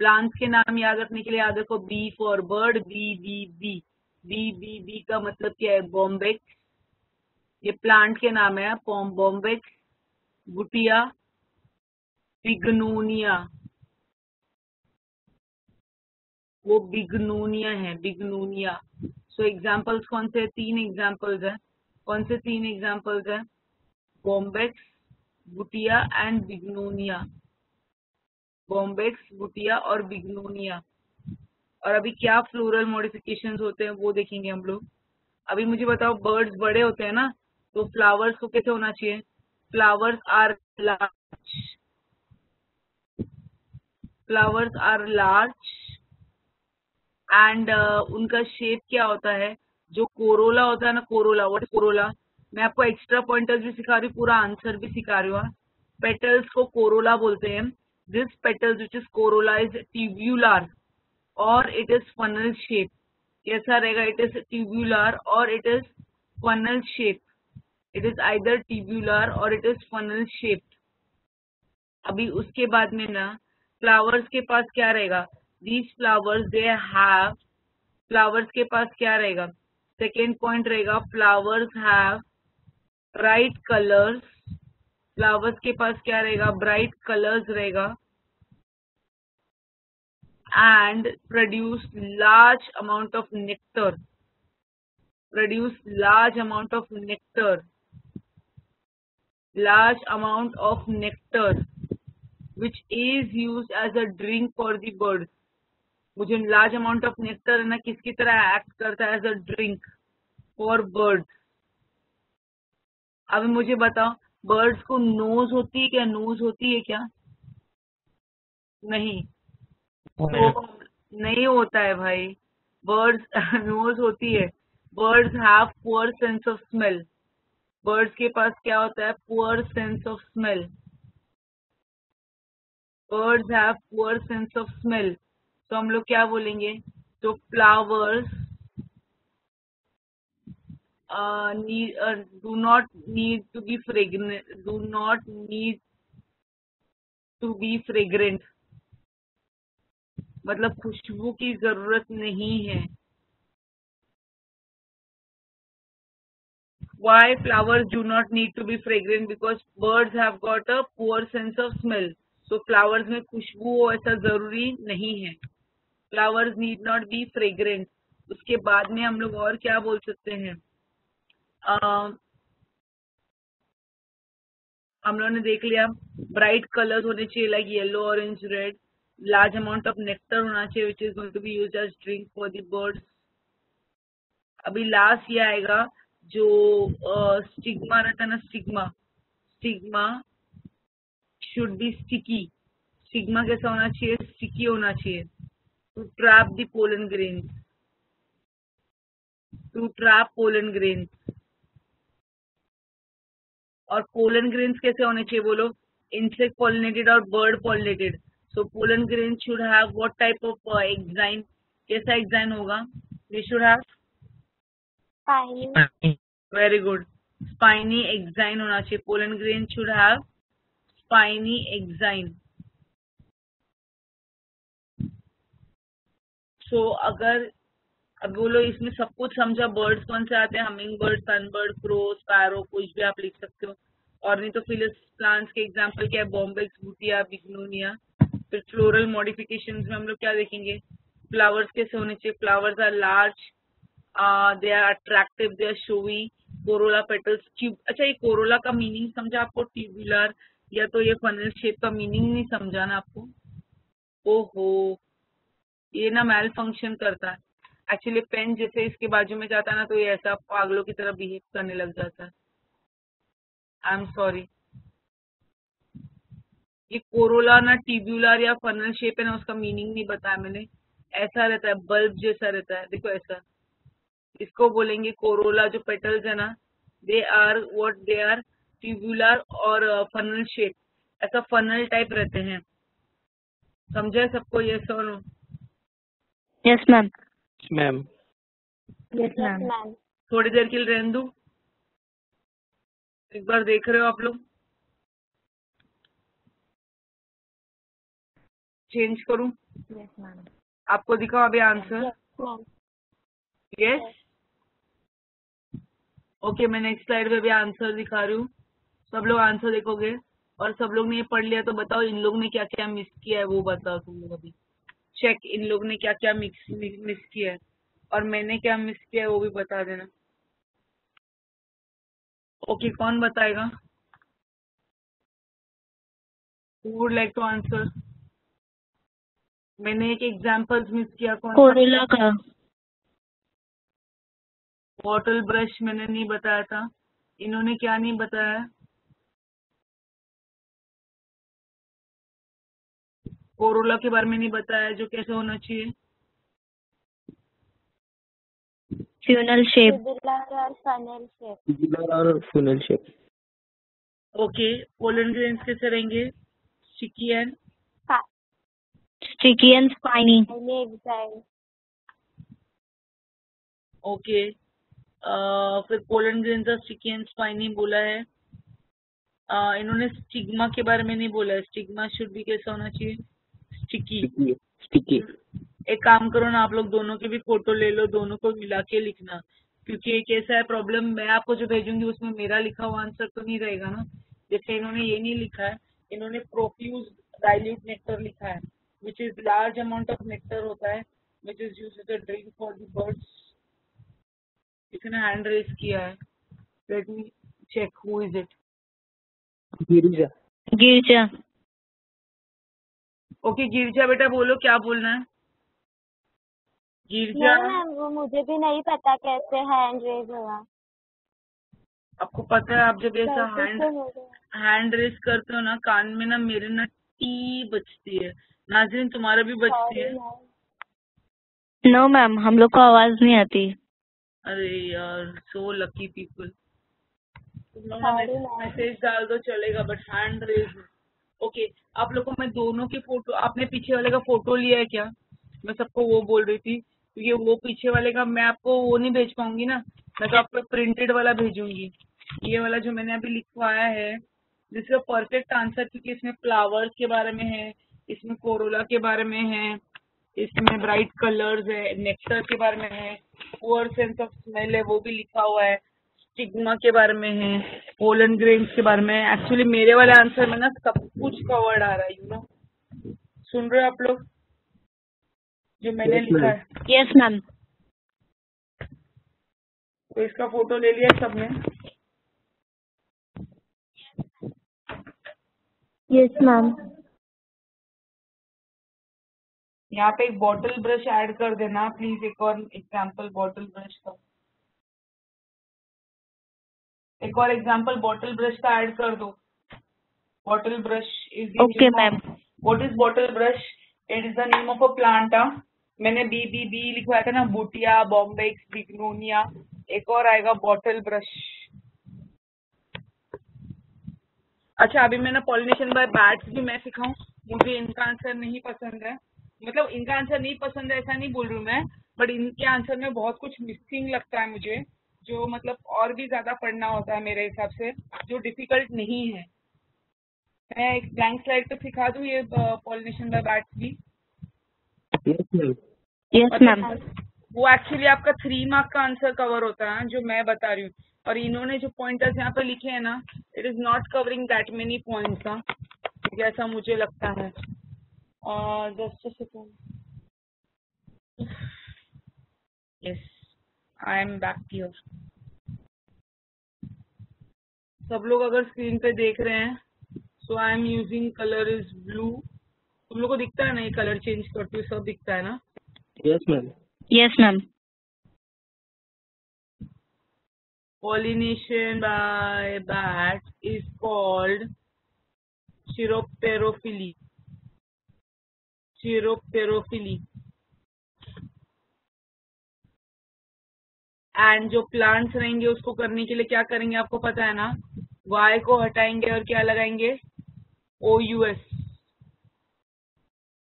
प्लांट्स के नाम याद रखने के लिए याद रखो, B for bird, B B B B B B का मतलब क्या है? बॉम्बेक्स। ये प्लांट के नाम है, बॉम्बेक्स, गुटिया, बिग्नोनिया। वो बिग्नोनिया है, बिग्नोनिया। सो एग्जाम्पल्स कौन से? 3 एग्जाम्पल्स है। कौन से 3 एग्जाम्पल्स है? बॉम्बेक्स, गुटिया एंड बिग्नोनिया। बॉम्बेक्स, गुटिया और बिग्नोनिया। और अभी क्या फ्लोरल मॉडिफिकेशंस होते हैं वो देखेंगे हम लोग। अभी मुझे बताओ, बर्ड्स बड़े होते हैं ना, तो फ्लावर्स को कैसे होना चाहिए? Flowers are large, flowers are large and उनका शेप क्या होता है? जो कोरोला होता है ना, कोरोला, व्हाट इज कोरोला? मैं आपको एक्स्ट्रा पॉइंटर्स भी सिखा रही हूँ, पूरा आंसर भी सिखा रही हूँ। पेटल्स को कोरोला बोलते हैं। This petals which is Corolla is tubular और इट इज फनल शेप। कैसा रहेगा? इट इज ट्यूब्यूलर और it is funnel shape. It is either tubular और इट इज फनल शेप। अभी उसके बाद में ना फ्लावर्स के पास क्या रहेगा? These flowers they have, flowers के पास क्या रहेगा? सेकेंड पॉइंट रहेगा, flowers have bright colours. Flowers के पास क्या रहेगा? ब्राइट कलर्स रहेगा। and produce large amount of nectar. Produce large amount of nectar. Large amount of nectar, which is used as a drink for the birds. वो जो large amount of nectar है ना, किसकी तरह act करता है as a drink for birds. अब मुझे बताओ, birds को nose होती है क्या? nose होती है क्या? नहीं, तो नहीं होता है भाई. birds nose होती है. birds have poor sense of smell. birds के पास क्या होता है? poor sense of smell. birds have poor sense of smell. तो हम लोग क्या बोलेंगे? तो flowers do not need to be fragrant. Do not need to be fragrant. मतलब खुशबू की जरूरत नहीं है. Why flowers do not need to be fragrant? Because birds have got a poor sense of smell. So flowers में खुशबू हो ऐसा जरूरी नहीं है. Flowers need not be fragrant. उसके बाद में हम लोग और क्या बोल सकते हैं? हम लोगों ने देख लिया, ब्राइट कलर्स होने चाहिए like yellow, orange, red. Large amount of nectar होना चाहिए which is going to be used as drink for the birds. अभी लास्ट ये आएगा जो स्टिग्मा रहता है ना, stigma should be sticky. Stigma कैसा होना चाहिए? स्टिकी होना चाहिए. To trap the pollen grains. To trap pollen grains. और पोलन ग्रेन्स कैसे होने चाहिए बोलो? इंसेक्ट पॉलिनेटेड और bird pollinated. So pollen grain should have what type of exine? कैसा एग्जाइन होगा? They should have Spiny. Very good. Spiny exine होना चाहिए. Pollen grain should have spiny exine. So अगर अब बोलो इसमें सब कुछ समझा. बर्ड्स कौन से आते हैं? Humming bird, sunbird, crow, sparrow, कुछ भी आप लिख सकते हो. और नहीं तो फिलिस प्लांट्स के एग्जांपल क्या है? बॉम्बेक्स, बूटिया, बिग्नोनिया. फिर फ्लोरल मॉडिफिकेशंस में हम लोग क्या देखेंगे? फ्लावर्स कैसे होने चाहिए? Flowers are large, they are attractive, they are showy, corolla petals. अच्छा, ये कोरोला का मीनिंग समझा आपको? ट्यूबुलर या तो ये फनल शेप का मीनिंग नहीं समझा ना आपको? ओहो, ये ना मैल फंक्शन करता है. एक्चुअली पेन जैसे इसके बाजू में जाता है ना, तो ये ऐसा पागलों की तरह बिहेव करने लग जाता है. I am sorry. ये कोरोला ना ट्यूबुलर या फनल शेप है ना, उसका मीनिंग नहीं बताया मैंने. ऐसा रहता है, बल्ब जैसा रहता है. देखो ऐसा, इसको बोलेंगे कोरोला. जो पेटल्स है ना, they are what? They are tubular और फनल शेप. ऐसा फनल टाइप रहते हैं. समझा सबको? ये सुनो. Yes, ma'am. Ma'am. Yes, Yes, ma'am. ma'am. थोड़ी देर के लिए रहने दो. एक बार देख रहे हो आप लोग? चेंज करूं? Yes, ma'am. आपको दिखाओ अभी answer? Yes, ma'am. Yes. Okay, मैं नेक्स्ट स्लाइड पे भी आंसर दिखा रही हूँ. सब लोग आंसर देखोगे. और सब लोग ने ये पढ़ लिया तो बताओ इन लोग ने क्या क्या मिस किया है, वो बताओ तुम लोग. अभी चेक, इन लोग ने क्या क्या मिस किया है और मैंने क्या मिस किया है वो भी बता देना. ओके, कौन बताएगा? Who would like to answer? मैंने एक एग्जाम्पल्स मिस किया. कौन? कोरोला का. बॉटल ब्रश मैंने नहीं बताया था. इन्होंने क्या नहीं बताया? कोरोला के बारे में नहीं बताया जो कैसे होना चाहिए. Funnel shape. Tubular or funnel shape. Tubular और फुनल शेप. ओके, पोलन ग्रेन्स कैसे रहेंगे? Sticky and Sticky and spiny. Spiny exile. Okay. फिर पोलन ग्रेन्स और स्टिकी एंड स्पाइनी बोला है. इन्होंने स्टिग्मा के बारे में नहीं बोला है. स्टिग्मा शुड भी कैसा होना चाहिए? स्टिकी. स्टिकी. एक काम करो ना, आप लोग दोनों की भी फोटो ले लो, दोनों को मिला के लिखना. क्योंकि एक ऐसा है प्रॉब्लम, मैं आपको जो भेजूंगी उसमें मेरा लिखा हुआ आंसर तो नहीं रहेगा ना. जैसे इन्होंने ये नहीं लिखा है, इन्होंने प्रोफ्यूज डाइल्यूट नेक्टर लिखा है. which is large amount of nectar होता है, which is used as a drink for the birds. इसने hand raise किया है. Let me check who is it. Girija. Girja. Okay, गिरजा बेटा बोलो क्या बोलना है. गिरजा, नहीं मैम, वो मुझे भी नहीं पता कैसे हैंड रेज हुआ। आपको पता है आप जब ऐसा गलती से हो गया। हैंड रेस करते हो ना, कान में ना मेरे ना टी बजती है. नाज़रीन तुम्हारा भी बजती सॉरी है? मैम। नो मैम, हम लोग को आवाज नहीं आती। अरे यार, सो लकी पीपल. तुम लोग ना सॉरी मैम। मैसेज डाल दो चलेगा, बट हैंड रेज. ओके, आप लोग को मैं दोनों के फोटो, आपने पीछे वाले का फोटो लिया है क्या? मैं सबको वो बोल रही थी, क्योंकि वो पीछे वाले का मैं आपको वो नहीं भेज पाऊंगी ना, मैं तो आपको प्रिंटेड वाला भेजूंगी. ये वाला जो मैंने अभी लिखवाया है, जिसका परफेक्ट आंसर, क्योंकि इसमें फ्लावर्स के बारे में है, इसमें कोरोला के बारे में है, इसमें ब्राइट कलर्स है, नेक्टर के बारे में है, पुअर सेंस ऑफ स्मेल है वो भी लिखा हुआ है, स्टिग्मा के बारे में है, पोलन ग्रेन्स के बारे में है. एक्चुअली मेरे वाले आंसर में ना सब कुछ कवर्ड आ रहा है, यू नो. सुन रहे हो आप लोग जो मैंने Yes, लिखा ma'am. है? Yes ma'am. तो इसका फोटो ले लिया सबने? Yes ma'am. यहाँ पे एक बॉटल ब्रश ऐड कर देना प्लीज. एक और एग्जाम्पल बॉटल ब्रश का, एक और एग्जाम्पल बॉटल ब्रश का ऐड कर दो. Bottle brush is the okay ma'am. What is bottle brush? It is the name of a plant. मैंने बी लिखवाया था ना, बुटिया, बॉम्बेक्स, बिग्नोनिया. एक और आएगा बॉटल ब्रश. अच्छा, अभी मैं ना पॉलिनेशन बाय बैट्स भी मैं सिखाऊं. मुझे इनका आंसर नहीं पसंद है, मतलब इनका आंसर नहीं पसंद है ऐसा नहीं बोल रही हूँ मैं, बट इनके आंसर में बहुत कुछ मिसिंग लगता है मुझे, जो मतलब और भी ज्यादा पढ़ना होता है मेरे हिसाब से, जो डिफिकल्ट नहीं है. मैं एक ब्लैंक स्लाइड पे सिखा दूँ ये पॉलिनेशन बाय बैट्स भी. Yes, ma'am. Yes ma'am. वो एक्चुअली आपका 3 मार्क का आंसर कवर होता है जो मैं बता रही हूँ, और इन्होंने जो पॉइंटर्स यहाँ पे लिखे हैं ना, it is not covering that many points, ऐसा मुझे लगता है. Just a second. Yes, I am back here. सब लोग अगर स्क्रीन पे देख रहे हैं, so I am using colour is blue. तुम लोग को दिखता है ना, ये कलर चेंज करती हूँ सब दिखता है ना. Yes, ma'am. Yes ma'am. Pollination by bats is called chiropterophily. Chiropterophily. And जो प्लांट्स रहेंगे उसको करने के लिए क्या करेंगे आपको पता है ना, Y को हटाएंगे और क्या लगाएंगे, OUS.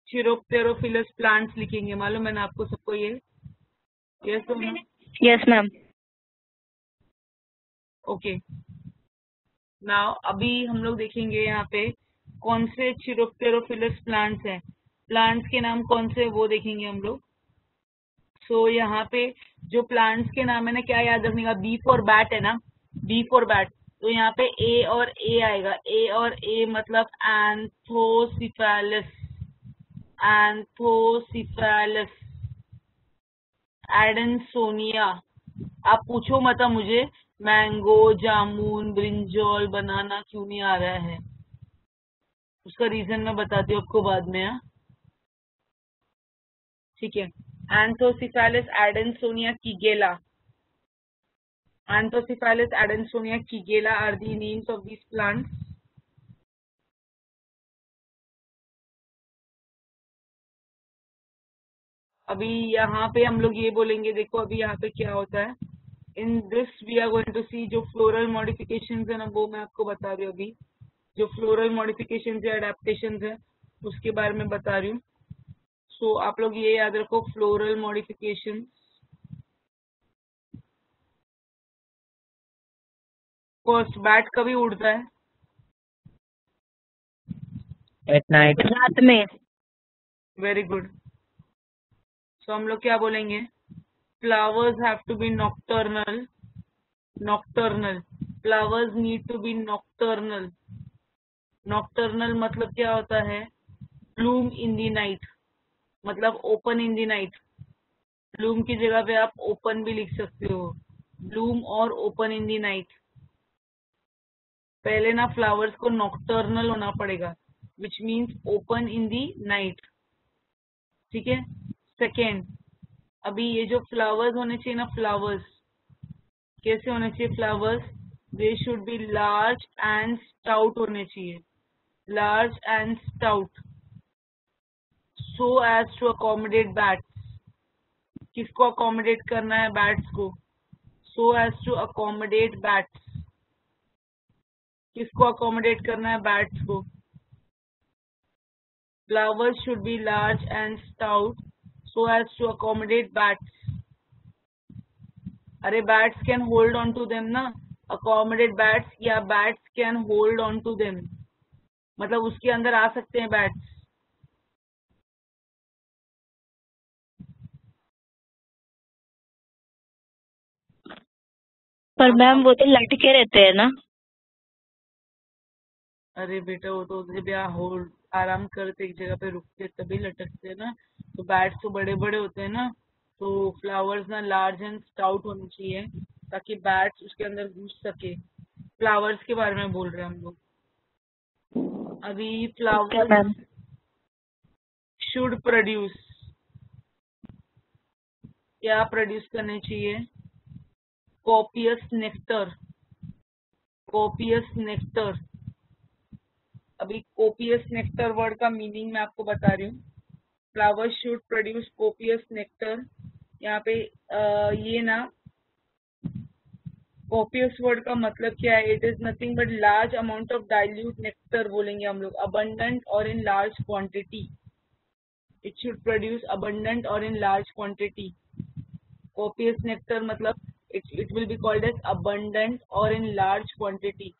चिरोप्टेरोफिलस प्लांट्स लिखेंगे, मालूम है ना आपको सबको ये? Yes or no? Yes ma'am. Okay. Now अभी हम लोग देखेंगे यहाँ पे कौन से चिरोप्टेरोफिलस प्लांट्स हैं. प्लांट्स के नाम कौन से वो देखेंगे हम लोग. सो यहाँ पे जो प्लांट्स के नाम है ना, क्या याद रखने का, बी फॉर बैट है ना, बी फॉर बैट. तो यहाँ पे ए और ए आएगा. ए और ए मतलब एंथोसिफेलस. एंथोसिफेलस. एडेंसोनिया. आप पूछो मत मुझे मैंगो, जामुन, ब्रिंजॉल, बनाना क्यों नहीं आ रहा है, उसका रीजन मैं बताती हूँ आपको बाद में. ठीक है. Anthocephalus, Adansonia, Kigela. Anthocephalus, Adansonia, Kigela are the names of these plants. अभी यहाँ पे हम लोग ये बोलेंगे, देखो अभी यहाँ पे क्या होता है. In this we are going to see जो फ्लोरल मॉडिफिकेशंस है ना, वो मैं आपको बता रही हूँ. अभी जो फ्लोरल मॉडिफिकेशंस या एडेप्टेशंस है उसके बारे में बता रही हूँ. सो आप लोग ये याद रखो, फ्लोरल मॉडिफिकेशन. फर्स्ट, बैट कभी उड़ता है? At night. रात में। Very good. सो हम लोग क्या बोलेंगे, flowers have to be nocturnal. Nocturnal. Flowers need to be nocturnal. Nocturnal मतलब क्या होता है, ब्लूम इन दी नाइट मतलब open in the night. Bloom की जगह पे आप ओपन भी लिख सकते हो, ब्लूम और ओपन इन दी नाइट। पहले ना फ्लावर्स को नॉक्टर्नल होना पड़ेगा, which means open in the night. ठीक है। सेकेंड, अभी ये जो फ्लावर्स होने चाहिए ना, फ्लावर्स कैसे होने चाहिए? Flowers they should be large and stout होने चाहिए, large and stout, so as to accommodate bats. किसको अकोमोडेट करना है? बैट्स को। So as to accommodate bats, किसको अकोमोडेट करना है? बैट्स को। Flowers should be large and stout so as to accommodate bats. अरे bats can hold on to them ना, accommodate bats या bats can hold on to them मतलब उसके अंदर आ सकते हैं bats। पर मैम वो तो लटके रहते हैं ना। अरे बेटा वो तो जब यहाँ होल्ड आराम करते एक जगह पे रुकते तभी लटकते हैं ना। तो बैट्स तो बड़े बड़े होते हैं ना, तो फ्लावर्स ना लार्ज एंड स्टाउट होने चाहिए ताकि बैट्स उसके अंदर घुस सके। फ्लावर्स के बारे में बोल रहे हैं हम लोग अभी। Okay flowers ma'am. Should produce, क्या प्रोड्यूस करने चाहिए? Copious nectar, copious nectar. अभी कोपियस नेक्टर वर्ड का मीनिंग मैं आपको बता रही हूँ। Flowers should produce copious nectar. यहाँ पे ये ना कोपियस वर्ड का मतलब क्या है? It is nothing but large amount of dilute nectar बोलेंगे हम लोग, अबंडेंट और in large quantity. It should produce abundant और in large quantity. Copious nectar मतलब it will be called as abundant और इन लार्ज क्वांटिटी,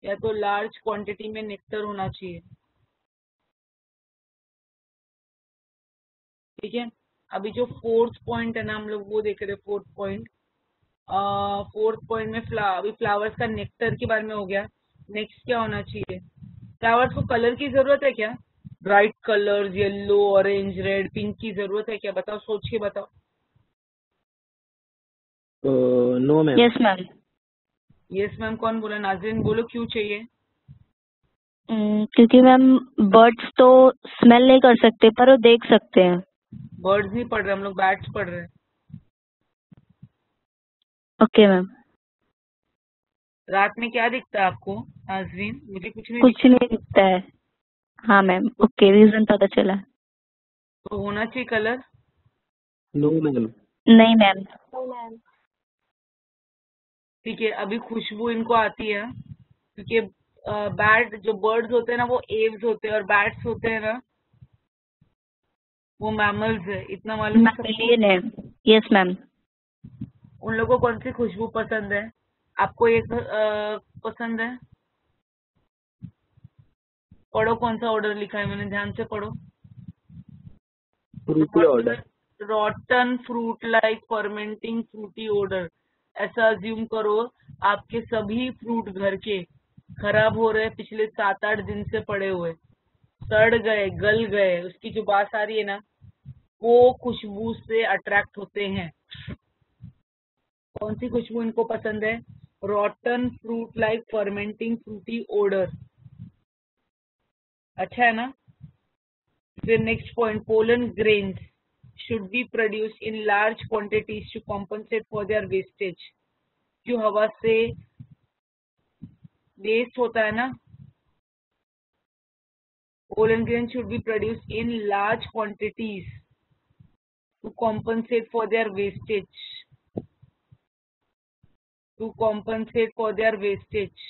या तो large quantity में नेक्टर होना चाहिए। ठीक है। अभी जो फोर्थ पॉइंट है ना हम लोग वो देख रहे हैं। फोर्थ पॉइंट, फोर्थ पॉइंट में अभी फ्लावर्स का नेक्टर के बारे में हो गया। नेक्स्ट क्या होना चाहिए? फ्लावर्स को कलर की जरूरत है क्या? Bright colours, yellow, orange, red, pink की जरूरत है क्या? बताओ, सोच के बताओ। No ma'am. Yes ma'am. Yes ma'am कौन बोला? नाजरीन बोलो क्यों चाहिए? क्योंकि मैम बर्ड्स तो स्मेल नहीं कर सकते पर वो देख सकते हैं। बर्ड्स नहीं पढ़ रहे हम लोग, बैट्स पढ़ रहे हैं। Okay ma'am. रात में क्या दिखता है आपको नाजरीन? मुझे कुछ नहीं कुछ दिखता। नहीं दिखता है। हाँ मैम, ओके, रीजन पता चला। तो होना चाहिए कलर। No ma'am. नहीं मैम। तो मैम ठीक है। अभी खुशबू इनको आती है क्योंकि बैट जो बर्ड्स होते हैं ना वो एव्स होते हैं और बैट्स होते हैं ना वो मैमल्स है, इतना मालूम है सबको। मैमेलियन है। Yes ma'am. उन लोगों को कौन सी खुशबू पसंद है? आपको एक पसंद है? पढ़ो कौन सा ऑर्डर लिखा है मैंने, ध्यान से पढ़ो। Fruity odour. Rotten fruit like fermenting fruity odour. ऐसा अज्यूम करो आपके सभी फ्रूट घर के खराब हो रहे, पिछले 7-8 दिन से पड़े हुए, सड़ गए, गल गए, उसकी जो बास आ रही है ना वो खुशबू से अट्रैक्ट होते हैं। कौन सी खुशबू इनको पसंद है? Rotten fruit like fermenting fruity odour. अच्छा है ना। फिर next point, pollen grains should be produced in large quantities to compensate for their wastage. क्यों? हवा से वेस्ट होता है ना। Pollen grain should be produced in large quantities to compensate for their wastage. To compensate for their wastage.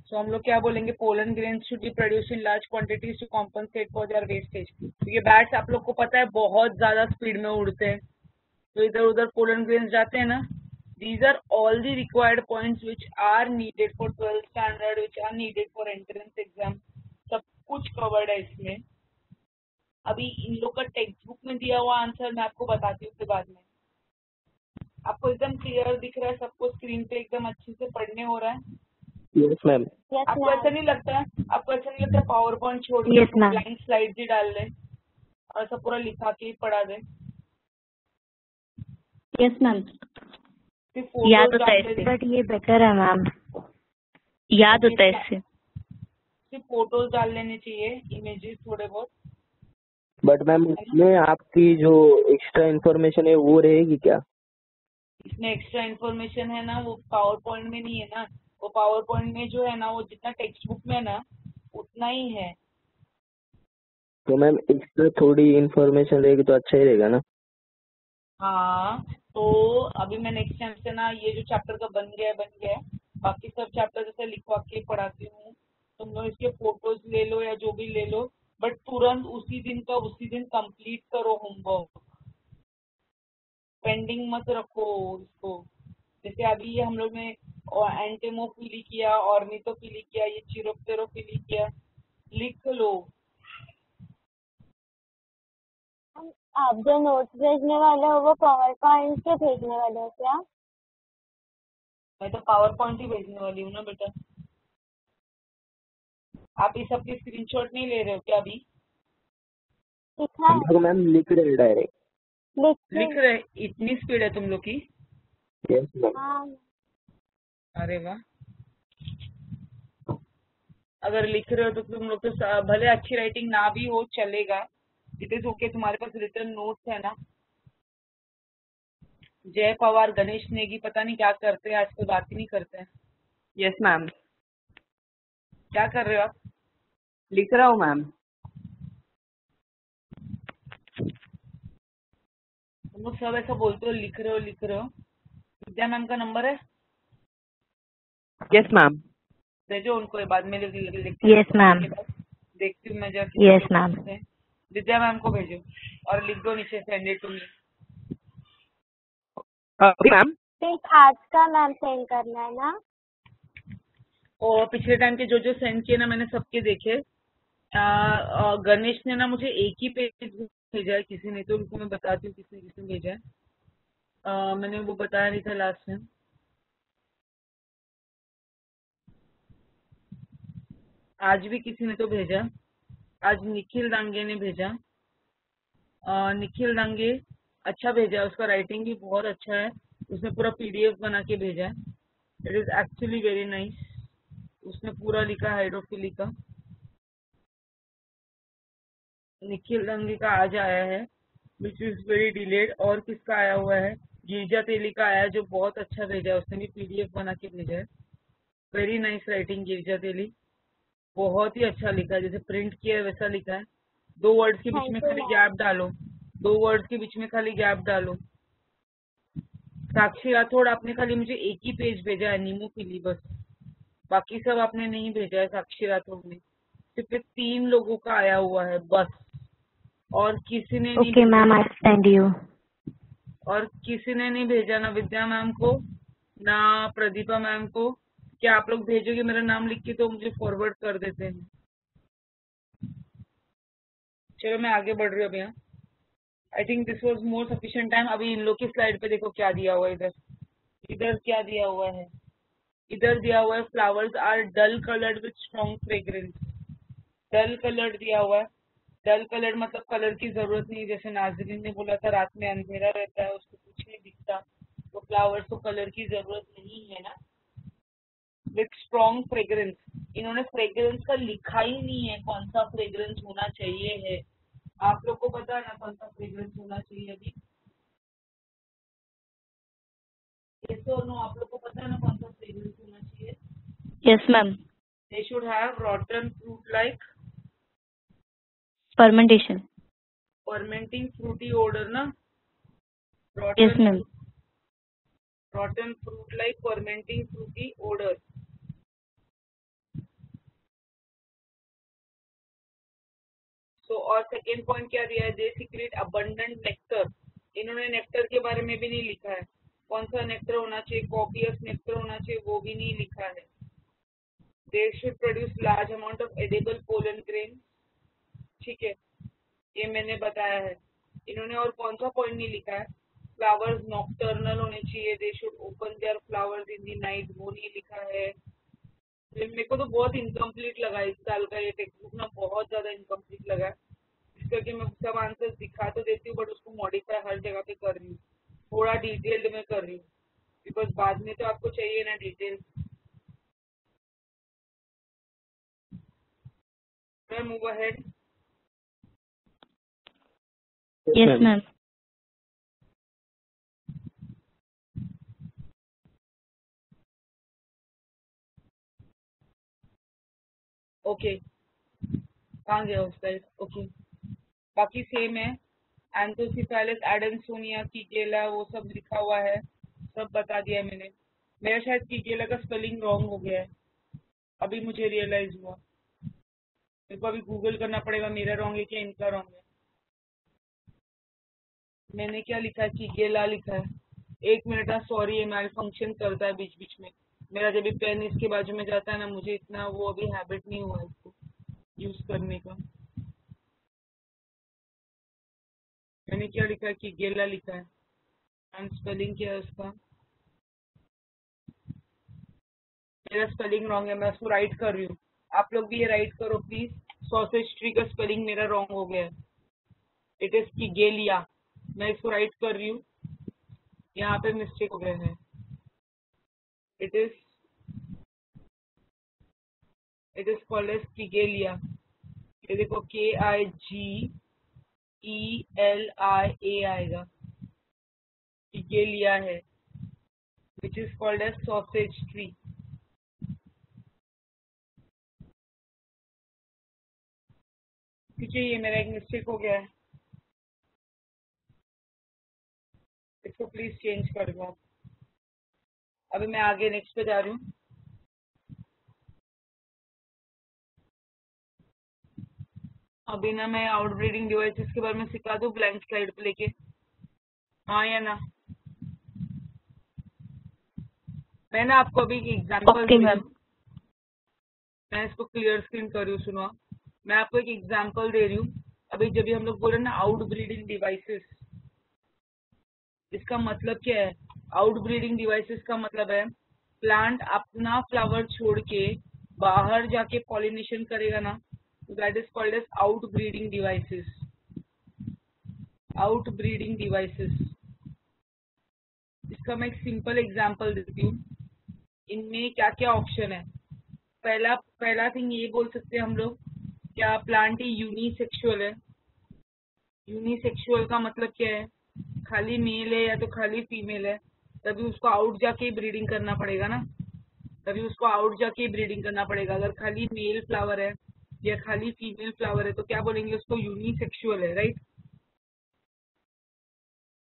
So हम लोग क्या बोलेंगे? Pollen grains should be produced in large quantities to compensate for their wastage. क्योंकि bats आप लोग को पता है बहुत ज्यादा स्पीड में उड़ते हैं, तो इधर उधर पोलन ग्रेन्स जाते हैं ना। These are all the required points which are needed for 12th standard, which are needed for entrance exam. सब कुछ कवर्ड है इसमें। अभी इन लोग का टेक्स्ट बुक में दिया हुआ आंसर मैं आपको बताती हूँ उसके बाद में। आपको एकदम क्लियर दिख रहा है? सबको स्क्रीन पे एकदम अच्छे से पढ़ने हो रहा है? Yes ma'am. यस आपको ऐसा मैम। नहीं लगता है, आपको ऐसा नहीं लगता पावर पॉइंट छोड़ Yes, के ma'am. ब्लाइंड स्लाइड ही डाल ले और ऐसा पूरा लिखा के ही पढ़ा दे? Yes ma'am. सिर्फ याद फोटोज होता डाल है ले, इससे, बट ये बेटर है मैम, याद होता है इससे। सिर्फ फोटोज डाल लेने चाहिए, इमेजेस थोड़े बहुत, बट मैम है ना? उसमें आपकी जो एक्स्ट्रा इन्फॉर्मेशन है वो रहेगी क्या? इसमें एक्स्ट्रा इन्फॉर्मेशन है ना, वो पावर पॉइंट में नहीं है ना। वो पावर पॉइंट में जो है ना, वो जितना टेक्स्ट बुक में है ना उतना ही है। तो मैम एक्स्ट्रा थोड़ी इन्फॉर्मेशन रहेगी तो अच्छा ही रहेगा ना? हाँ, तो अभी मैं नेक्स्ट टाइम से ना ये जो चैप्टर का बन गया है, बाकी सब चैप्टर जैसे लिखवा के पढ़ाती हूँ। तुम लोग इसके फोटोज ले लो या जो भी ले लो, बट तुरंत उसी दिन का उसी दिन कंप्लीट करो होमवर्क, पेंडिंग मत रखो इसको। जैसे अभी ये हम लोग ने एंटेमोफिली किया, ऑर्निथोफिली किया, ये चिरोप्टेरोफिली किया, लिख लो। आप जो नोट्स भेजने वाले हो वो पावर पॉइंट के भेजने वाले हो क्या? मैं तो पावर पॉइंट ही भेजने वाली हूँ ना बेटा। आप इस सब की स्क्रीनशॉट नहीं ले रहे हो क्या अभी? लिखा हम है, लोग मैम लिख रहे हैं डायरेक्ट। लिख रहे? इतनी स्पीड है तुम लोग की? Yes ma'am. हाँ। अरे वाह। अगर लिख रहे हो तो तुम लोग तो भले अच्छी राइटिंग ना भी हो चलेगा, इट इज ओके। तुम्हारे पास रिटर्न नोट्स है ना? जय पवार, गणेश नेगी पता नहीं क्या करते हैं, आजकल बात ही नहीं करते हैं। Yes ma'am. क्या कर रहे हो आप? लिख रहा हूँ मैम। तुम लोग सब ऐसा बोलते हो, लिख रहे हो लिख रहे हो। विद्या मैम का नंबर है? Yes ma'am. भेजो उनको, ये बाद में Yes, ma'am. देखती हूँ मैं जाके। Yes, ma'am. विद्या मैम को भेजो और लिख दो नीचे, send it to me. Ma'am. सिर्फ आज का मैम सेंड करना है ना? और पिछले टाइम के जो सेंड किए ना मैंने सबके देखे। गणेश ने ना मुझे एक ही पेज भेजा है, किसी ने, तो उनको मैं बताती हूँ किसने किसने भेजा है। मैंने वो बताया नहीं था लास्ट में। आज भी किसी ने तो भेजा, आज निखिल दांगे ने भेजा। निखिल दांगे अच्छा भेजा है, उसका राइटिंग भी बहुत अच्छा है, उसने पूरा पीडीएफ बना के भेजा है। It is actually very nice. उसने पूरा लिखा हाइड्रोफिली का। निखिल दांगे का आज आया है विच इज वेरी डिलेड। और किसका आया हुआ है? गिरिजा तेली का आया है, जो बहुत अच्छा भेजा है, उसने भी पीडीएफ बना के भेजा है। वेरी नाइस राइटिंग गिरिजा तेली, बहुत ही अच्छा लिखा है, जैसे प्रिंट किया है वैसा लिखा है। 2 वर्ड्स के बीच में Thank you, खाली ma'am. गैप डालो, 2 वर्ड्स के बीच में खाली गैप डालो। साक्षी राठौड़, आपने खाली मुझे एक ही पेज भेजा है, नीमोफिली, बस। बाकी सब आपने नहीं भेजा है साक्षी राठौड़ ने। सिर्फ 3 लोगों का आया हुआ है बस, और किसी ने नहीं Okay, भेजा। ma'am, I'll send you. और किसी ने नहीं भेजा, ना विद्या मैम को ना प्रदीपा मैम को। क्या आप लोग भेजोगे मेरा नाम लिख के तो मुझे फॉरवर्ड कर देते हैं। चलो मैं आगे बढ़ रही हूँ अभी। यहाँ I think this was more sufficient time. अभी इन लोग की स्लाइड पे देखो क्या दिया हुआ है। इधर इधर क्या दिया हुआ है? इधर दिया हुआ है flowers are dull coloured with strong fragrance. Dull coloured दिया हुआ है। डल कलर मतलब कलर की जरूरत नहीं, जैसे नाजरीन ने बोला था रात में अंधेरा रहता है उसको कुछ नहीं दिखता, तो फ्लावर्स को कलर की जरूरत नहीं है ना। विथ स्ट्रॉन्ग फ्रेग्रेंस, इन्होंने फ्रेग्रेंस का लिखा ही नहीं है, कौन सा फ्रेग्रेंस होना चाहिए है। आप लोग को पता है ना कौन सा फ्रेग्रेंस होना चाहिए अभी? yes or no, आप लोग को पता है ना कौन सा फ्रेग्रेंस होना चाहिए? Yes, ma'am. They should have rotten fruit like Fermentation. fermenting fruity odor ना। Yes, ma'am. rotten fruit like fermenting fruity odor। सो और सेकेंड पॉइंट क्या दिया है? दे सीक्रेट अबंडेंट नेक्टर। इन्होंने नेक्टर के बारे में भी नहीं लिखा है, कौन सा नेक्टर होना चाहिए, कॉपियस नेक्टर होना चाहिए, वो भी नहीं लिखा है। They should produce large amount of edible pollen grain, ठीक है, ये मैंने बताया है। इन्होंने और कौन सा पॉइंट नहीं लिखा है? फ्लावर्स नॉक्टर्नल होने चाहिए, they should open there flowers in the night, वो नहीं लिखा है। मेरे को तो बहुत इनकम्प्लीट लगा इस साल का ये टेक्स्ट बुक ना, बहुत ज्यादा इनकम्प्लीट लगा है। इस करके मैं सब आंसर दिखा तो देती हूँ बट उसको मॉडिफाई हर जगह पे कर रही हूँ, थोड़ा डिटेल्ड में कर रही हूँ, बिकॉज बाद में तो आपको चाहिए ना detail. Move ahead. Yes, ma'am. Okay, कहाँ गया उसका? ओके, बाकी सेम है। एंथोसिफेलिस, एडेंसोनिया, कीगेला वो सब लिखा हुआ है, सब बता दिया है मैंने। मेरा शायद कीगेला का स्पेलिंग रॉन्ग हो गया है, अभी मुझे रियलाइज हुआ। मेरे को अभी गूगल करना पड़ेगा मेरा रॉन्ग है क्या इनका रॉन्ग है। मैंने क्या लिखा है? कीगेला लिखा है। 1 मिनट ना, सॉरी, ये मेल फंक्शन करता है बीच बीच में। मेरा जब भी पेन इसके बाजू में जाता है ना, मुझे इतना वो अभी हैबिट नहीं हुआ है इसको यूज करने का। मैंने क्या लिखा है? कीगेला लिखा है एंड स्पेलिंग क्या है उसका? मेरा स्पेलिंग रॉन्ग है, मैं उसको राइट कर रही हूँ। आप लोग भी ये राइट करो प्लीज। सॉसेज ट्री का स्पेलिंग मेरा रॉन्ग हो गया है, इट इज कीगेलिया। मैं इसको राइट कर रही हूँ, यहाँ पे मिस्टेक हो गया है। It is called as kigelia. ये देखो, KIGELIA आएगा, कीगेलिया है, which is called as sausage tree. ठीक है, ये मेरा एक मिस्टेक हो गया है, इसको प्लीज चेंज कर दो आप। अभी मैं आगे नेक्स्ट पे जा रही हूँ। अभी ना मैं आउटब्रीडिंग डिवाइसेस के बारे में सिखा दूँ ब्लैंक स्लाइड पे लेके, हाँ या ना? मैं ना आपको अभी एक एग्जांपल Okay, दे रही ma'am. हूँ, मैं इसको क्लियर स्क्रीन कर रही हूँ, सुनो। मैं आपको एक एग्जांपल दे रही हूँ। अभी जब भी हम लोग बोले ना आउटब्रीडिंग डिवाइसेस, इसका मतलब क्या है? आउटब्रीडिंग डिवाइसेस का मतलब है प्लांट अपना फ्लावर छोड़ के बाहर जाके पॉलिनेशन करेगा ना, that is called as outbreeding devices. Outbreeding devices, इसका मैं एक सिंपल एग्जांपल देती हूँ। इनमें क्या क्या ऑप्शन है? पहला पहला थिंग ये बोल सकते हैं हम लोग, क्या प्लांट ही यूनिसेक्सुअल है? यूनिसेक्सुअल का मतलब क्या है? खाली मेल है या तो खाली फीमेल है, तभी उसको आउट जाके ब्रीडिंग करना पड़ेगा ना, तभी उसको आउट जाके ब्रीडिंग करना पड़ेगा। अगर खाली मेल फ्लावर है या खाली फीमेल फ्लावर है तो क्या बोलेंगे उसको? यूनिसेक्सुअल है, राइट?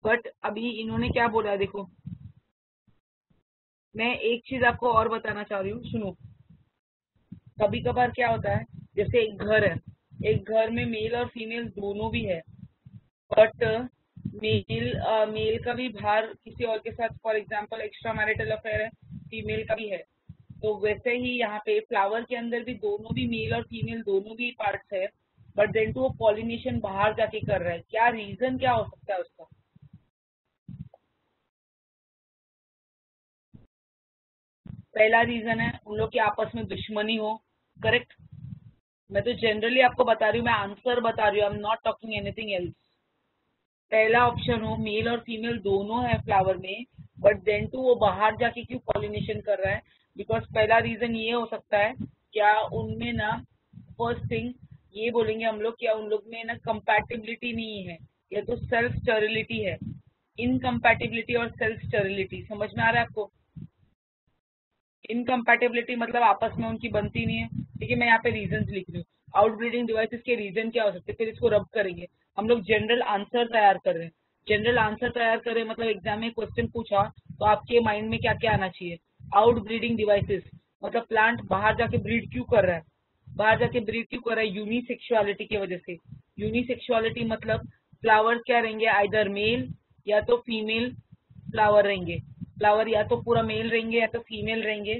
बट अभी इन्होंने क्या बोला है देखो, मैं एक चीज आपको और बताना चाह रही हूँ, सुनो। कभी कभार क्या होता है, जैसे एक घर है, एक घर में मेल और फीमेल दोनों भी है, बट मेल का भी बाहर किसी और के साथ for example extra marital affair है, फीमेल का भी है। तो वैसे ही यहाँ पे फ्लावर के अंदर भी दोनों भी मेल और फीमेल दोनों भी पार्ट्स है, बट देन टू वो पॉलिनेशन बाहर जाके कर रहा है। क्या रीजन क्या हो सकता है उसका? पहला रीजन है उन लोग की आपस में दुश्मनी हो, करेक्ट? मैं तो जनरली आपको बता रही हूँ, मैं आंसर बता रही हूँ, I am not talking anything else. पहला ऑप्शन हो मेल और फीमेल दोनों है फ्लावर में, बट देन टू वो बाहर जाके क्यों पॉलिनेशन कर रहा है? बिकॉज पहला रीजन ये हो सकता है, क्या उनमें ना, फर्स्ट थिंग ये बोलेंगे हम लोग, क्या उन लोग में ना कंपैटिबिलिटी नहीं है, या तो सेल्फ स्टरिलिटी है। इनकम्पैटिबिलिटी और सेल्फ स्टरिलिटी समझ में आ रहा है आपको? इनकम्पैटिबिलिटी मतलब आपस में उनकी बनती नहीं है। ठीक है, मैं यहाँ पे रीजन लिख रही हूँ। आउटब्रीडिंग डिवाइसेस के रीजन क्या हो सकते हैं, फिर इसको रब करेंगे। हम लोग जनरल आंसर तैयार कर रहे हैं, जनरल आंसर तैयार करें मतलब एग्जाम में क्वेश्चन पूछा तो आपके माइंड में क्या क्या आना चाहिए? आउटब्रीडिंग डिवाइसेस मतलब प्लांट बाहर जाके ब्रीड क्यों कर रहा है? बाहर जाके ब्रीड क्यों कर रहा है? यूनिसेक्सुअलिटी की वजह से। यूनिसेक्सुअलिटी मतलब फ्लावर्स क्या रहेंगे, आइदर मेल या तो फीमेल फ्लावर रहेंगे। फ्लावर या तो पूरा मेल रहेंगे या तो फीमेल रहेंगे।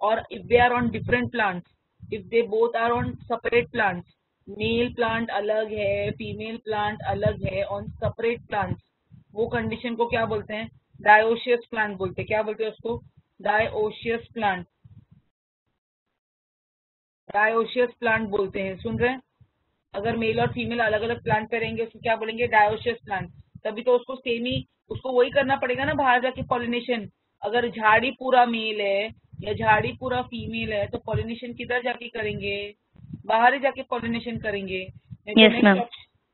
और if they are on different plants, if they both are on separate plants, male plant अलग है फीमेल प्लांट अलग है ऑन सेपरेट प्लांट्स, वो कंडीशन को क्या बोलते हैं? डायोशियस प्लांट बोलते हैं। क्या बोलते हैं उसको? Dioecious plant. डायोशियस प्लांट बोलते हैं, सुन रहे हैं? अगर मेल और फीमेल अलग अलग प्लांट पे रहेंगे उसको क्या बोलेंगे? Dioecious plant. तभी तो उसको सेम ही, उसको वही करना पड़ेगा ना बाहर जाके पॉलिनेशन। अगर झाड़ी पूरा मेल है या झाड़ी पूरा फीमेल है तो पॉलिनेशन किधर जाके करेंगे? बाहर ही जाके पॉलिनेशन करेंगे। Yes, ma'am.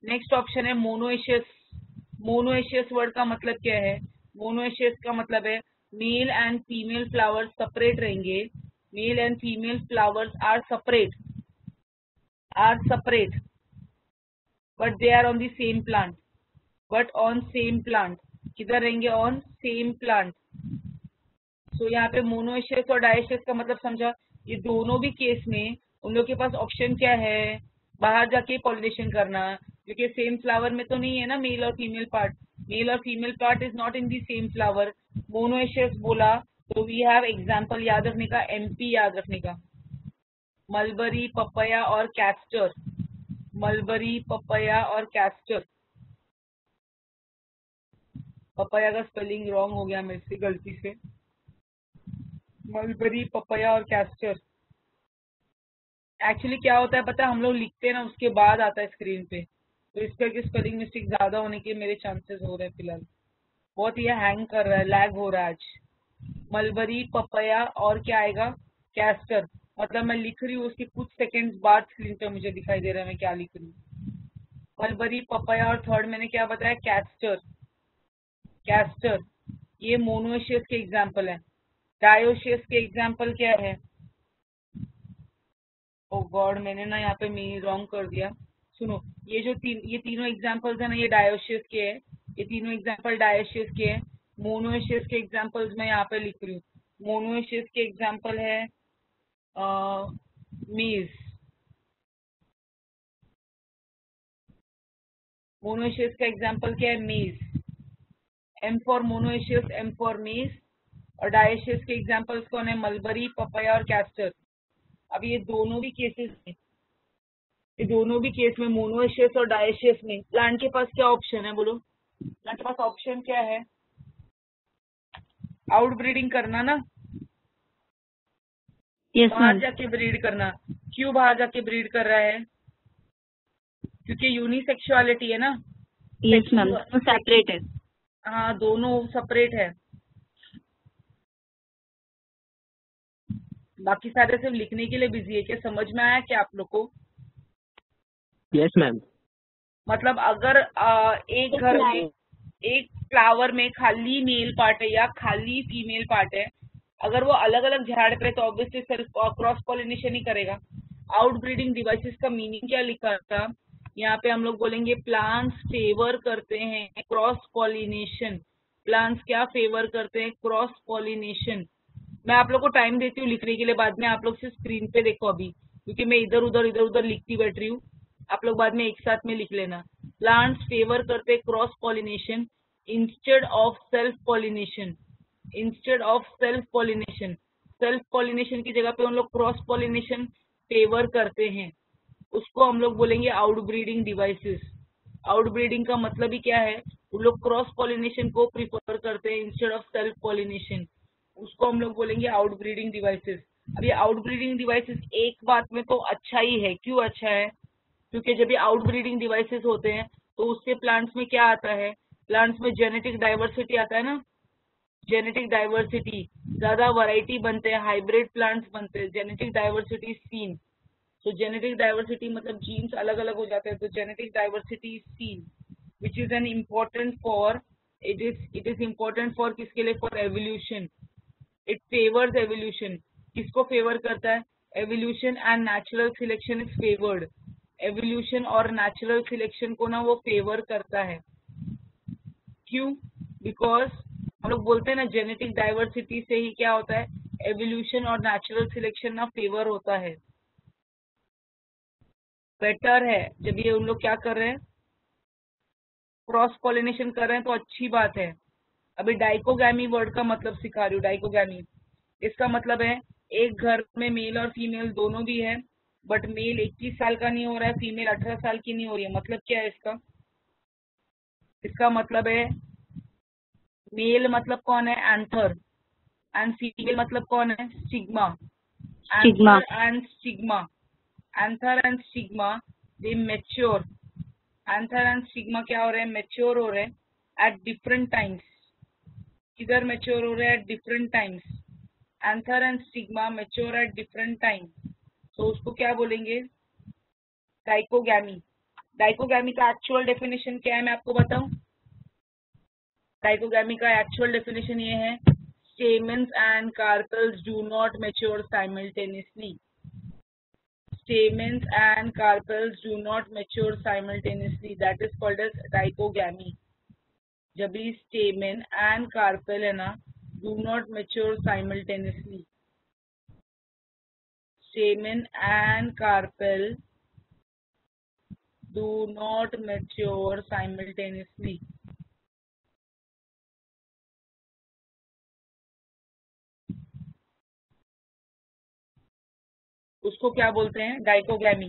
नेक्स्ट ऑप्शन है मोनोएशियस। मोनोएशियस वर्ड का मतलब क्या है? मोनोएशियस का मतलब है male and female flowers separate रहेंगे। Male and female flowers are separate but they are on the same plant, but on same plant। किधर रहेंगे? on same plant। सो यहाँ पे मोनोएशियस और डायोशियस का मतलब समझा? ये दोनों भी केस में उन लोग के पास ऑप्शन क्या है? बाहर जाके पॉलिनेशन करना, क्योंकि सेम फ्लावर में तो नहीं है ना मेल और फीमेल पार्ट। मेल और female part is not in the same flower. Monoecious बोला तो वी हैव एग्जाम्पल याद रखने का, MP याद रखने का, मलबरी, पपया और कैस्टर। मलबरी, पपया और कैस्टर। पपया का स्पेलिंग रॉन्ग हो गया मेरे से गलती से। मलबरी, पपया और कैस्टर। एक्चुअली क्या होता है पता है, हम लोग लिखते हैं ना उसके बाद आता है स्क्रीन पे, तो इस करके स्पेलिंग मिस्टेक ज्यादा होने के मेरे चांसेस हो रहे हैं फिलहाल। बहुत ये हैंग कर रहा है, लैग हो रहा है आज। मलबरी, पपया और क्या आएगा? कैस्टर। मतलब मैं लिख रही हूँ उसके कुछ सेकंड्स बाद स्क्रीन पे मुझे दिखाई दे रहा है मैं क्या लिख रही हूँ। मलबरी, पपया और थर्ड मैंने क्या बताया? कैस्टर। कैस्टर ये मोनोएशियस के एग्जाम्पल है। डायोशियस के एग्जाम्पल क्या है? ओ गॉड, मैंने ना यहाँ पे मीनिंग रॉन्ग कर दिया। सुनो, ये तीनों एग्जाम्पल्स है ना, ये डायोशियस के है। ये तीनों एग्जाम्पल डायोशियस के है। मोनोएशियस के एग्जाम्पल्स मैं यहाँ पे लिख रही हूँ। मोनोएशियस के एग्जाम्पल है मीज। मोनोएशियस का एग्जाम्पल क्या है? मीज। M for monoecious, M for मीज। और डायोशियस के एग्जाम्पल्स कौन है? मलबरी, पपया और कैस्टर। अब ये दोनों भी केसेस में, ये दोनों भी केस में मोनोएशियस और डायोशियस में प्लांट के पास क्या ऑप्शन है? बोलो, प्लांट के पास ऑप्शन क्या है? आउट ब्रीडिंग करना ना, Yes, बाहर ma'am. जाके ब्रीड करना। क्यों बाहर जाके ब्रीड कर रहा है? क्योंकि यूनिसेक्सुअलिटी है ना। Yes, ma'am. दोनों सेपरेट है. हाँ, दोनों सेपरेट है। बाकी सारे सिर्फ लिखने के लिए बिजी है क्या? समझ में आया क्या आप लोग को? Yes ma'am. मतलब अगर एक घर में एक फ्लावर में खाली मेल पार्ट है या खाली फीमेल पार्ट है, अगर वो अलग अलग झाड़ पे तो ऑब्वियसली सेल्फ क्रॉस पॉलिनेशन ही करेगा। आउट ब्रीडिंग डिवाइसेस का मीनिंग क्या लिखा था यहाँ पे? हम लोग बोलेंगे प्लांट्स फेवर करते हैं क्रॉस पॉलिनेशन। प्लांट्स क्या फेवर करते हैं? Cross pollination. मैं आप लोग को टाइम देती हूँ लिखने के लिए, बाद में आप लोग से स्क्रीन पे देखो अभी, क्योंकि मैं इधर उधर लिखती बैठ रही हूँ। आप लोग बाद में एक साथ में लिख लेना। प्लांट्स फेवर करते cross pollination instead of self pollination. Instead of self pollination, self pollination की जगह पे हम लोग क्रॉस पॉलिनेशन फेवर करते हैं, उसको हम लोग बोलेंगे out breeding devices. Out breeding का मतलब ही क्या है? वो लोग क्रॉस पॉलिनेशन को प्रिफर करते हैं इंस्टेड ऑफ सेल्फ पॉलिनेशन, उसको हम लोग बोलेंगे आउट ब्रीडिंग डिवाइसेस। अब ये आउट ब्रीडिंग डिवाइसेस एक बात में तो अच्छा ही है। क्यों अच्छा है? क्योंकि जब ये आउट ब्रीडिंग डिवाइसेस होते हैं तो उससे प्लांट्स में क्या आता है? प्लांट्स में जेनेटिक डाइवर्सिटी आता है ना। जेनेटिक डाइवर्सिटी, ज्यादा वैरायटी बनते हैं, हाइब्रिड प्लांट्स बनते हैं, जेनेटिक डाइवर्सिटी सीन। तो जेनेटिक डाइवर्सिटी मतलब जीन्स अलग अलग हो जाते हैं, तो genetic diversity seen which is an important for it is important for किसके लिए? For evolution. It favours evolution. किसको फेवर करता है? Evolution and natural selection is favoured. Evolution और नेचुरल सिलेक्शन को ना वो फेवर करता है। क्यों? बिकॉज हम लोग बोलते हैं ना जेनेटिक डाइवर्सिटी से ही क्या होता है? एवोल्यूशन और नेचुरल सिलेक्शन ना फेवर होता है। बेटर है जब ये उन लोग क्या कर रहे हैं? क्रॉस पॉलिनेशन कर रहे हैं, तो अच्छी बात है। अभी डाइकोगैमी वर्ड का मतलब सिखा रही हूँ। डाइकोगैमी, इसका मतलब है एक घर में मेल और फीमेल दोनों भी है, बट मेल 21 साल का नहीं हो रहा है, फीमेल 18 साल की नहीं हो रही है। मतलब क्या है इसका? इसका मतलब है मेल मतलब कौन है? एंथर। एंड फीमेल मतलब कौन है? Stigma. Stigma. Anther and stigma. Anther and stigma they mature. Anther and stigma क्या हो रहे हैं? मैच्योर हो रहे हैं एट डिफरेंट टाइम्स। किधर मैच्योर हो रहे हैं? At different times. Anther and stigma mature at different time, तो उसको क्या बोलेंगे? डाइकोगैमी। डाइकोगैमी का एक्चुअल डेफिनेशन क्या है मैं आपको बताऊं? डाइकोगैमी का एक्चुअल डेफिनेशन ये है, stamens and carpels do not mature simultaneously. Stamens and carpels do not mature simultaneously. That is called as dichogamy. जब भी stamen and carpel है ना, do not mature simultaneously. Stamen and carpel do not mature simultaneously. उसको क्या बोलते हैं? Dichogamy.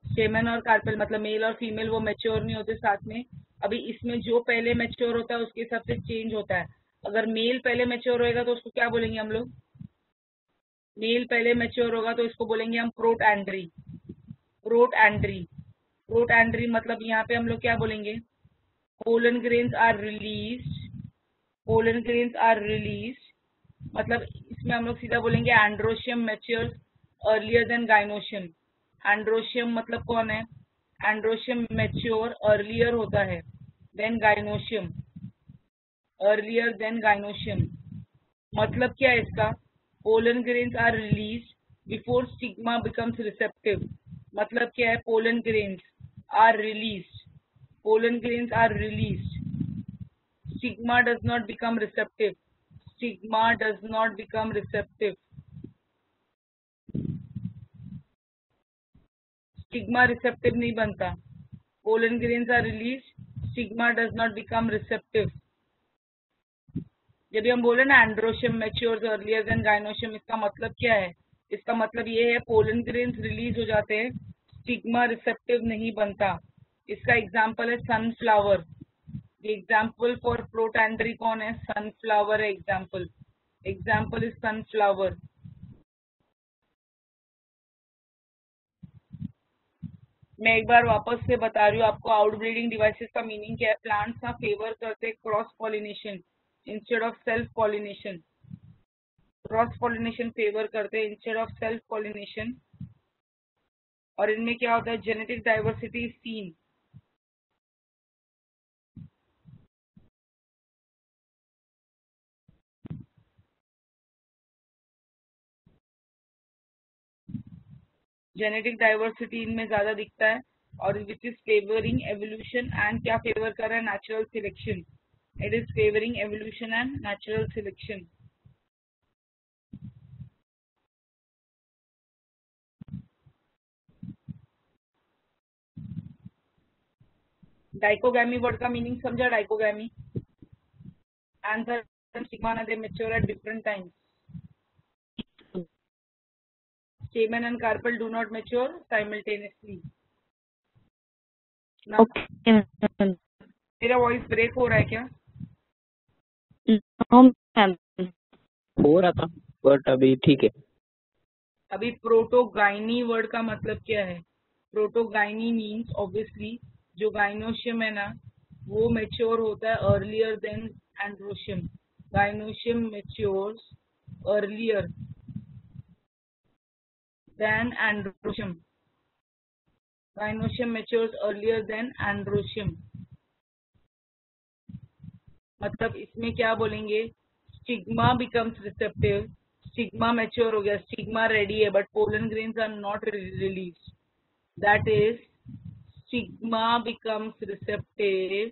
स्टेमन और carpel मतलब मेल और फीमेल वो मैच्योर नहीं होते साथ में। अभी इसमें जो पहले मैच्योर होता है उसके हिसाब से चेंज होता है। अगर मेल पहले मैच्योर होएगा तो उसको क्या बोलेंगे हम लोग? मेल पहले मैच्योर होगा तो इसको बोलेंगे हम प्रोटैंड्री। प्रोटैंड्री। प्रोटैंड्री मतलब यहाँ पे हम लोग क्या बोलेंगे? Pollen grains are released. Pollen grains are released मतलब इसमें हम लोग सीधा बोलेंगे androecium matures earlier than gynoecium. Androecium मतलब कौन है? एंड्रोशियम मैच्योर अर्लियर होता है than gynoecium. Earlier than gynoecium मतलब क्या है इसका? Pollen grains are release before stigma becomes receptive. मतलब क्या है? Pollen grains are release. Pollen grains are release. Stigma does not become receptive. Stigma does not become receptive. Stigma receptive नहीं बनता। Pollen grains are release, stigma does not become receptive. जब हम बोले ना androecium matures earlier than gynoecium, इसका मतलब क्या है? इसका मतलब ये है पोलन ग्रेन्स रिलीज हो जाते हैं, स्टिग्मा रिसेप्टिव नहीं बनता। इसका एग्जाम्पल है सनफ्लावर। एग्जाम्पल फॉर प्रोटैंड्री कौन है? सनफ्लावर है एग्जाम्पल। Example is sunflower. मैं एक बार वापस से बता रही हूँ आपको आउटब्रीडिंग डिवाइसेस का मीनिंग क्या है। प्लांट्स ना फेवर करते cross pollination instead of self pollination. Cross pollination favour करते इंस्टेड ऑफ सेल्फ पॉलिनेशन। और इनमें क्या होता है? Genetic diversity is seen. Genetic diversity इनमें ज्यादा दिखता है और which is favouring evolution and क्या फेवर कर रहा है? Natural selection. It is favouring evolution and natural selection. Dichogamy word का मीनिंग समझा? Dichogamy answer stigma they mature at different times. Stamen and carpel do not mature simultaneously. Now, Okay, ma'am. मेरा voice break हो रहा है क्या? No, ma'am. हो रहा था बट अभी ठीक है। अभी प्रोटोगाइनी वर्ड का मतलब क्या है? प्रोटोगाइनी मीन्स ऑब्वियसली जो गाइनोशियम है ना वो मैच्योर होता है earlier than androecium. Gynoecium matures earlier than androecium. Gynoecium matures earlier than androecium मतलब इसमें क्या बोलेंगे? Stigma becomes receptive. Stigma mature हो गया, स्टिग्मा रेडी है but pollen grains are not release. That is stigma becomes receptive.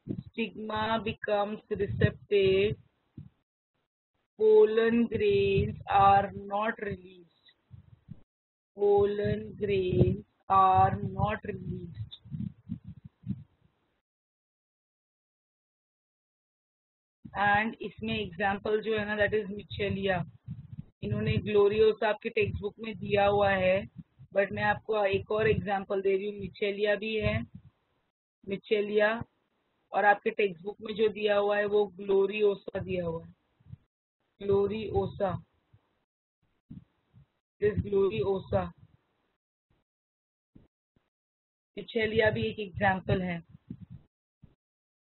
Stigma becomes receptive. Pollen grains are not release. Pollen grains are not release. And इसमें example जो है ना that is मिचेलिया। इन्होंने gloriosa आपके text book में दिया हुआ है बट मैं आपको एक और एग्जाम्पल दे रही हूँ। मिचेलिया भी है, मिचेलिया, और आपके टेक्स्ट बुक में जो दिया हुआ है वो ग्लोरियोसा दिया हुआ है। Gloriosa this gloriosa. पिछेलिया भी एक एग्जाम्पल है।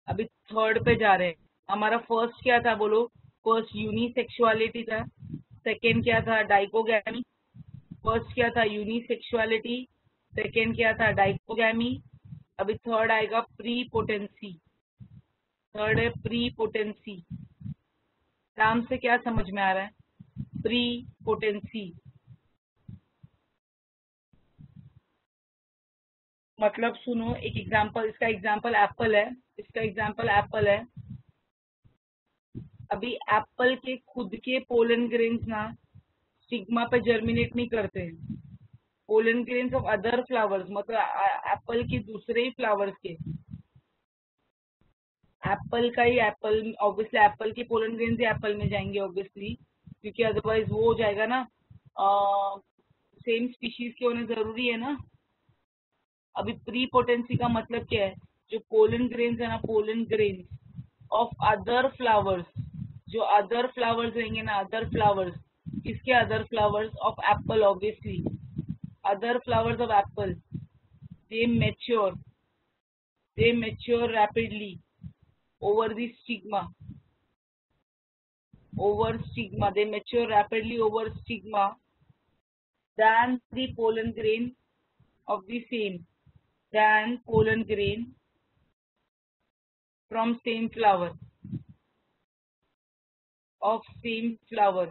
अभी थर्ड पे जा रहे हैं। हमारा फर्स्ट क्या था बोलो? फर्स्ट यूनिसेक्सुअलिटी था। सेकेंड क्या था? डाइकोगैमी। फर्स्ट क्या था? यूनिसेक्सुअलिटी। सेकेंड क्या था? डाइकोगैमी। अभी थर्ड आएगा प्री पोटेंसी। थर्ड है प्री पोटेंसी। नाम से क्या समझ में आ रहा है? प्री पोटेंसी मतलब सुनो, एक एग्जांपल, इसका एग्जांपल एप्पल है। इसका एग्जांपल एप्पल है। अभी एप्पल के खुद के पोलन ग्रेन्स ना स्टिग्मा पे जर्मिनेट नहीं करते हैं। Pollen grains of other flowers मतलब एप्पल के दूसरे ही फ्लावर्स के, एप्पल का ही एप्पल, ऑब्वियसली एप्पल के पोलन ग्रेन्स ही एप्पल में जाएंगे ऑब्वियसली, क्योंकि अदरवाइज वो हो जाएगा ना, सेम स्पीशीज के होने जरूरी है ना। अभी प्री पोटेंसी का मतलब क्या है? जो पोलन ग्रेन्स है ना, pollen grains of other flowers, जो अदर फ्लावर्स रहेंगे ना, अदर फ्लावर्स, किसके other flowers? Of Apple obviously. Other flowers of Apple, they mature they mature rapidly over the stigma, they mature rapidly over stigma than the pollen grain of the same, than pollen grain from same flower, of same flower।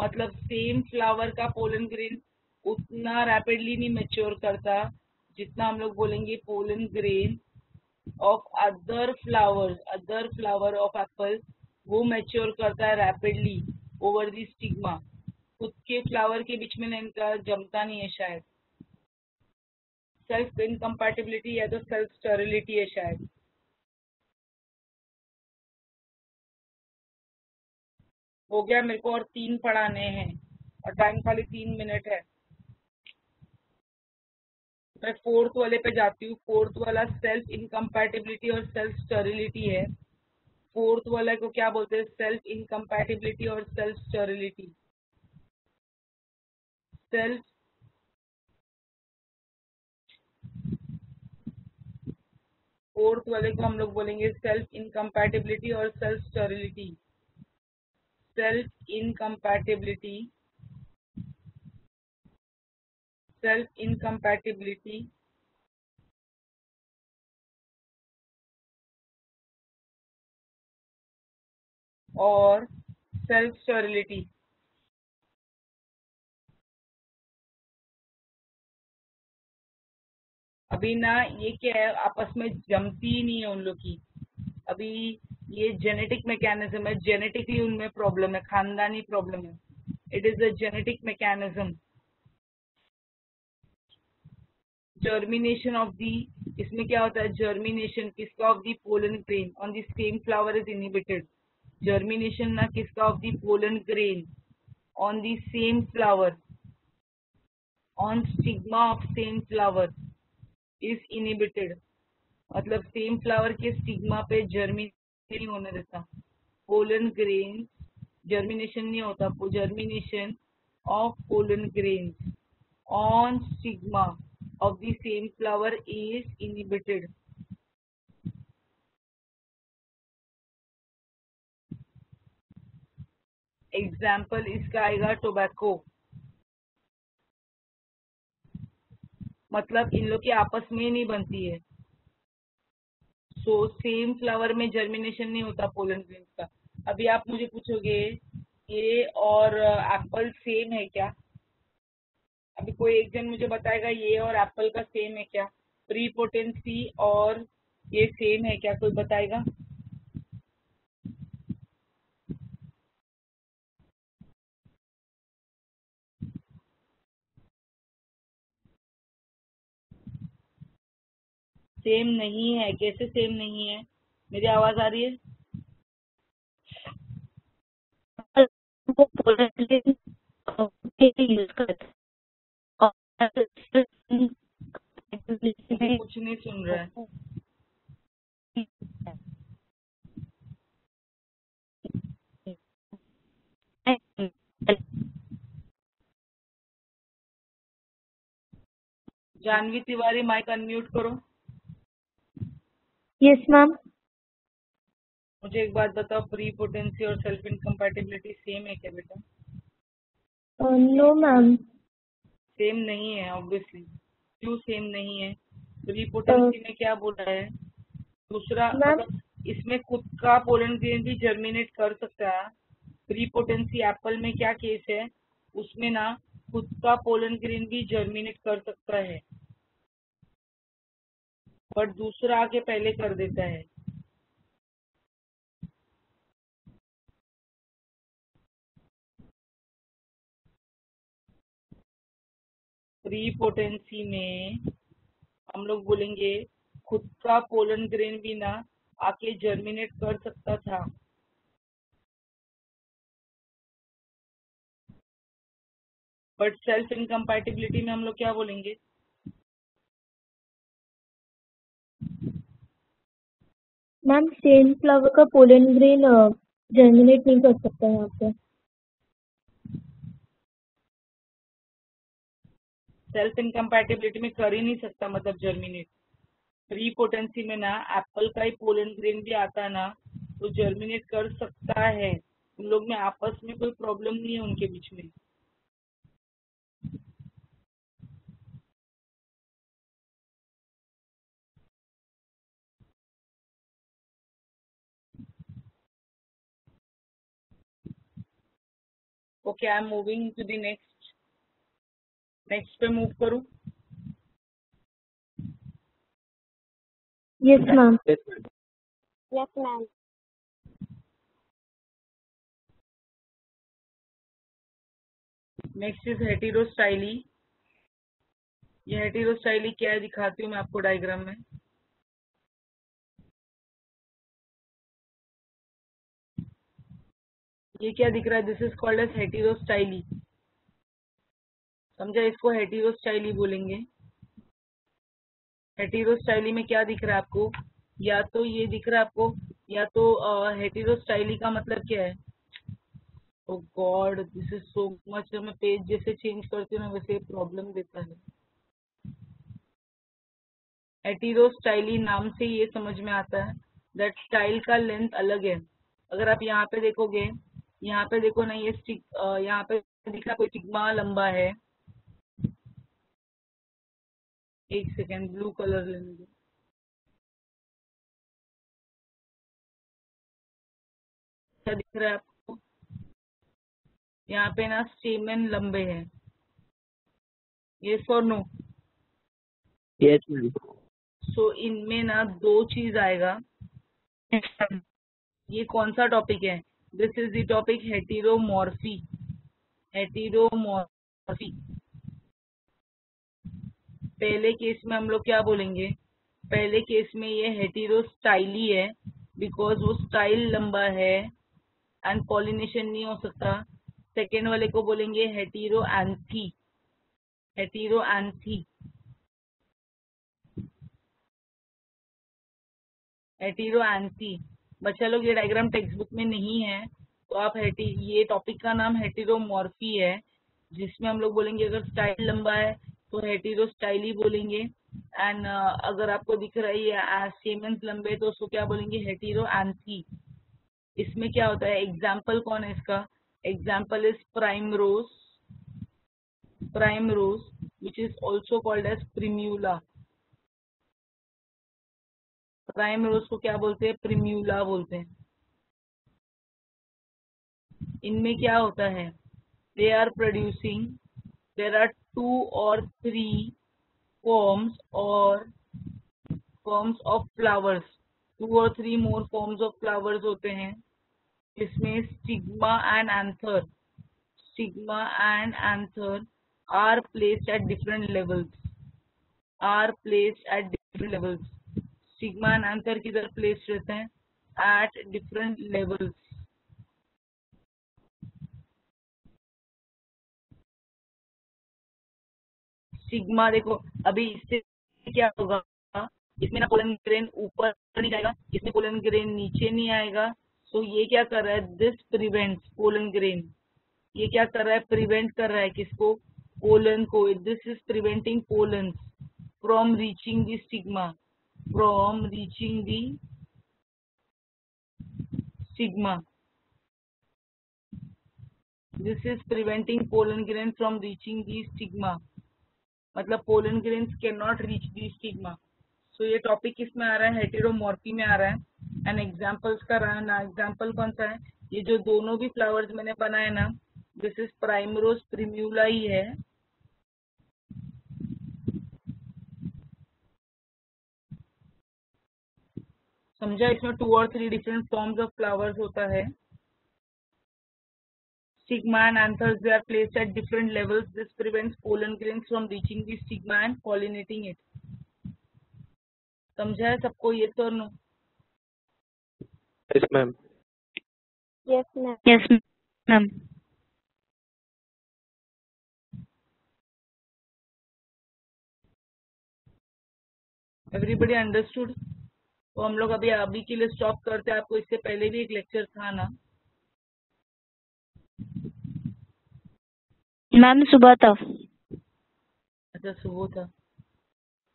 मतलब same flower का pollen grain उतना rapidly नहीं mature करता जितना हम लोग बोलेंगे pollen grain of other flowers, other flower of Apple, वो मैच्योर करता है रैपिडली ओवर दी स्टिग्मा। खुद के फ्लावर के बीच में इनका जमता नहीं है शायद। सेल्फ इनकम्पैटिबिलिटी या तो सेल्फ स्टेरिलिटी है शायद। हो गया, मेरे को और 3 पढ़ाने हैं और टाइम खाली 3 मिनट है। मैं फोर्थ वाले पे जाती हूँ। फोर्थ वाला सेल्फ इनकम्पैटिबिलिटी और सेल्फ स्टेरिलिटी है। फोर्थ वाला को क्या बोलते हैं? सेल्फ इनकम्पैटिबिलिटी और सेल्फ स्टेरिलिटी। सेल्फ फोर्थ वाले को हम लोग बोलेंगे सेल्फ इनकम्पैटिबिलिटी और self sterility. Self incompatibility, self incompatibility और सेल्फ स्टेरिलिटी। अभी ना ये क्या है, आपस में जमती ही नहीं है उन लोग की। अभी ये जेनेटिक मैकेनिज्म है, जेनेटिकली उनमें प्रॉब्लम है, खानदानी प्रॉब्लम है। It is a genetic mechanism. Germination of the, इसमें क्या होता है? जर्मिनेशन किसका? Of the pollen grain on the same flower is inhibited. Germination ना किसका? Of the pollen grain on the same flower, on stigma of same flower is inhibited. मतलब same flower के stigma पे जर्मिनेशन नहीं होने देता। Pollen grain germination नहीं होता। Germination of pollen grains on stigma of the same flower is inhibited। Example इसका आएगा टोबैको। मतलब इन लोग की आपस में नहीं बनती है, सो सेम फ्लावर में जर्मिनेशन नहीं होता पोलन ग्रेन्स का। अभी आप मुझे पूछोगे ये और एप्पल सेम है क्या? अभी कोई एक जन मुझे बताएगा ये और एप्पल का सेम है क्या? प्री पोटेंसी और ये सेम है क्या? कोई बताएगा? सेम नहीं है। कैसे सेम नहीं है? मेरी आवाज आ रही है? वो पोलन ग्रेन यूज करते हैं और मुझे कुछ नहीं सुन रहा है। जानवी तिवारी माइक अनम्यूट करो। Yes ma'am. मुझे एक बात बताओ, प्री पोटेंसी और सेल्फ इनकम्पैटिबिलिटी सेम है क्या बेटा? No ma'am. सेम नहीं है ऑब्वियसली। क्यों सेम नहीं है? प्री पोटेंसी में क्या बोला है? दूसरा मैम मतलब इसमें खुद का पोलन ग्रेन भी जर्मिनेट कर सकता है। प्री पोटेंसी एप्पल में क्या केस है, उसमें ना खुद का पोलन ग्रेन भी जर्मिनेट कर सकता है, बट दूसरा आके पहले कर देता है। प्री पोटेंसी में हम लोग बोलेंगे खुद का पोलन ग्रेन भी ना आके जर्मिनेट कर सकता था, बट सेल्फ इनकम्पैटिबिलिटी में हम लोग क्या बोलेंगे? मैम सेम फ्लावर का पोलन ग्रेन जर्मिनेट नहीं कर सकता यहाँ पे। सेल्फ इनकम्पैटिबिलिटी में कर ही नहीं सकता मतलब जर्मिनेट। प्री पोटेंसी में ना एप्पल का ही पोलन ग्रेन भी आता है ना, तो जर्मिनेट कर सकता है। उन लोग में आपस में कोई प्रॉब्लम नहीं है उनके बीच में। Okay, I am moving to the next पे मूव करूं। Yes ma'am. Yes ma'am. Next is heterostyly. ये हेटेरोस्टाइली क्या है दिखाती हूँ मैं आपको डायग्राम में। ये क्या दिख रहा है? This is called as heterostyly. समझा? इसको हेटेरोस्टाइली बोलेंगे। हेटेरोस्टाइली में क्या दिख रहा है आपको? या तो ये दिख रहा है आपको, या तो हेटेरोस्टाइली का मतलब क्या है? Oh God, this is so much. मैं पेज जैसे चेंज करती हूँ ना वैसे प्रॉब्लम देता है। हेटेरोस्टाइली नाम से ये समझ में आता है दैट स्टाइल का लेंथ अलग है। अगर आप यहाँ पे देखोगे, यहाँ पे देखो ना, ये यहाँ पे दिख रहा कोई सिग्मा लंबा है। एक सेकेंड, ब्लू कलर लेने दो। क्या दिख रहा है आपको? यहाँ पे ना स्टेमन लंबे हैं। Yes or no? Yes ma'am. सो इनमें ना दो चीज आएगा। ये कौन सा टॉपिक है? This is the topic heteromorphy. Heteromorphy. पहले केस में हम लोग क्या बोलेंगे? पहले केस में ये हेटेरोस्टाइली है बिकॉज वो स्टाइल लंबा है एंड पॉलिनेशन नहीं हो सकता। सेकेंड वाले को बोलेंगे हेटेरोएंथी। हेटेरोएंथी। हेटेरोएंथी। बच्चा लोग, ये डायग्राम टेक्स्ट बुक में नहीं है, तो आप ये टॉपिक का नाम हेटेरोमॉर्फी है, जिसमें हम लोग बोलेंगे अगर स्टाइल लंबा है तो हेटेरोस्टाइली बोलेंगे, एंड अगर आपको दिख रही है स्टेमन्स लंबे तो उसको क्या बोलेंगे? हेटेरोएंथी। इसमें क्या होता है? एग्जाम्पल कौन है इसका? Example is primrose. Primrose which is also called as primula. Primrose को क्या बोलते हैं? प्रिम्यूला बोलते हैं। इनमें क्या होता है? They are producing, there are 2 or 3 forms of flowers. 2 or 3 more forms of flowers होते हैं, जिसमें stigma and anther. Stigma and anther are placed at different levels. Are placed at different levels. Stigma and anther किधर placed रहते हैं? Eight different levels. Sigma देखो, अभी इससे क्या होगा? इसमें ना पोलन ग्रेन ऊपर नहीं जाएगा, इसमें पोलन ग्रेन नीचे नहीं आएगा। तो ये क्या कर रहा है? This prevents pollen grain. ये क्या कर रहा है? प्रिवेंट कर रहा है किसको? पोलन को। This is preventing pollen. from reaching the stigma. From reaching the stigma. This is preventing pollen grains from reaching the stigma. मतलब pollen grains cannot reach the stigma. So ये टॉपिक किसमें आ रहा है? हेटेरोमॉर्फी में आ रहा है. एंड एग्जाम्पल्स का रहा है ना. एग्जाम्पल कौन सा है? ये जो दोनों भी फ्लावर्स मैंने बनाए ना, दिस इज प्राइमरोज प्रिम्यूला ही है. समझा? इसमें 2 और 3 डिफरेंट फॉर्म्स ऑफ फ्लावर्स होता है. Stigma and anthers, they are placed at different levels. This prevents pollen grains from reaching the stigma and pollinating it. समझा है सबको? ये तो no. Yes, ma'am. Yes, ma'am. Yes, ma'am. Everybody understood? तो हम लोग अभी के लिए स्टॉप करते हैं. आपको इससे पहले भी एक लेक्चर था ना? मैम सुबह था. अच्छा सुबह था.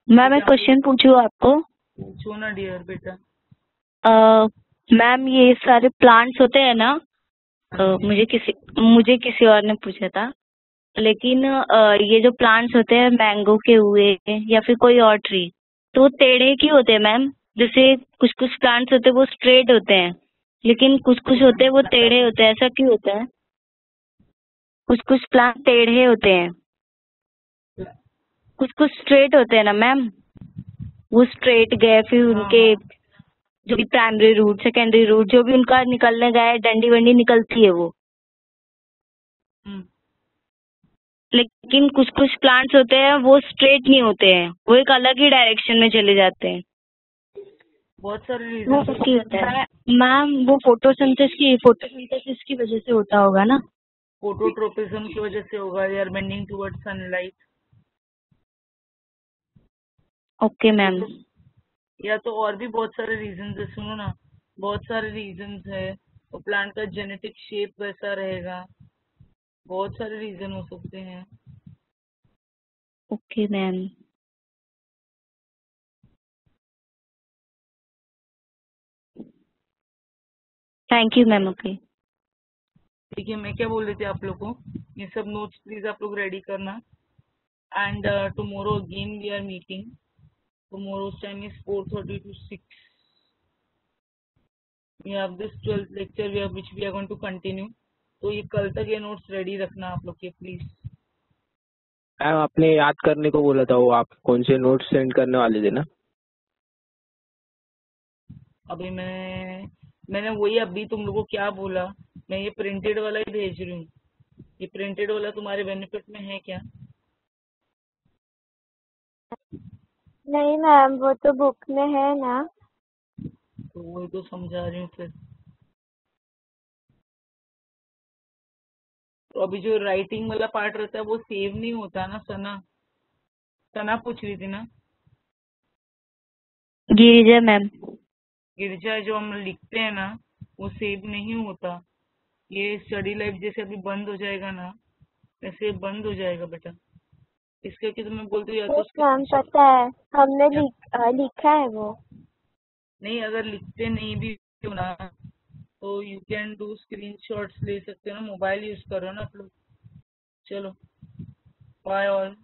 मैम मैं क्वेश्चन पूछूं आपको? पूछो ना डियर बेटा. मैम ये सारे प्लांट्स होते हैं ना, मुझे किसी और ने पूछा था, लेकिन ये जो प्लांट्स होते हैं मैंगो के हुए या फिर कोई और ट्री, तो वो टेढ़े क्यों होते हैं मैम? जैसे कुछ कुछ प्लांट्स होते हैं वो स्ट्रेट होते हैं, लेकिन कुछ कुछ होते हैं वो टेढ़े होते हैं. ऐसा क्यों होता है? कुछ कुछ प्लांट टेढ़े होते हैं, कुछ कुछ स्ट्रेट होते हैं ना मैम. वो स्ट्रेट गए, फिर उनके जो भी प्राइमरी रूट सेकेंडरी रूट जो भी उनका निकलने गए, डंडी वंडी निकलती है वो. लेकिन कुछ कुछ प्लांट्स होते हैं वो स्ट्रेट नहीं होते हैं, वो एक अलग ही डायरेक्शन में चले जाते हैं. बहुत सारे वो रीजन. क्यों होता है मैम? वो फोटोसिंथेसिस की वजह से होता होगा ना? फोटोट्रोपिज्म की वजह से होगा. They are bending towards sunlight. Okay ma'am. या तो और भी बहुत सारे रीजंस है. सुनो ना, बहुत सारे रीजंस है. तो प्लांट का जेनेटिक शेप वैसा रहेगा. बहुत सारे रीजन हो सकते हैं. Okay ma'am. Thank you ma'am. Okay ठीक है. मैं क्या बोल रही थी आप लोग को, ये सब नोट्स प्लीज आप लोग रेडी करना. And tomorrow again we are meeting. Tomorrow's time is 4:30 to 6. We have this 12th lecture which we are going to continue. तो ये कल तक ये नोट्स रेडी रखना आप लोग के प्लीज. मैम आपने याद करने को बोला था, वो आप कौन से नोट्स सेंड करने वाले थे ना? अभी मैंने वही अभी तुम लोगों को क्या बोला, मैं ये प्रिंटेड वाला ही भेज रही हूँ. ये प्रिंटेड वाला तुम्हारे बेनिफिट में है क्या? नहीं मैम, वो तो बुक में है ना. तो वही तो समझा रही हूँ फिर. तो अभी जो राइटिंग वाला पार्ट रहता है वो सेव नहीं होता ना. सना पूछ रही थी ना. गिरिजा मैम. गिरजा जो हम लिखते हैं ना वो सेव नहीं होता. ये स्टडी लाइफ जैसे अभी बंद हो जाएगा ना, वैसे बंद हो जाएगा बेटा. इसके कि तुम्हें बोलती हूँ या तो यस मैम, पता है हमने लिखा है वो. नहीं, अगर लिखते नहीं भी हो ना तो यू कैन डू स्क्रीनशॉट्स ले सकते हो ना. मोबाइल यूज करो ना आप लोग. चलो बाय ऑल.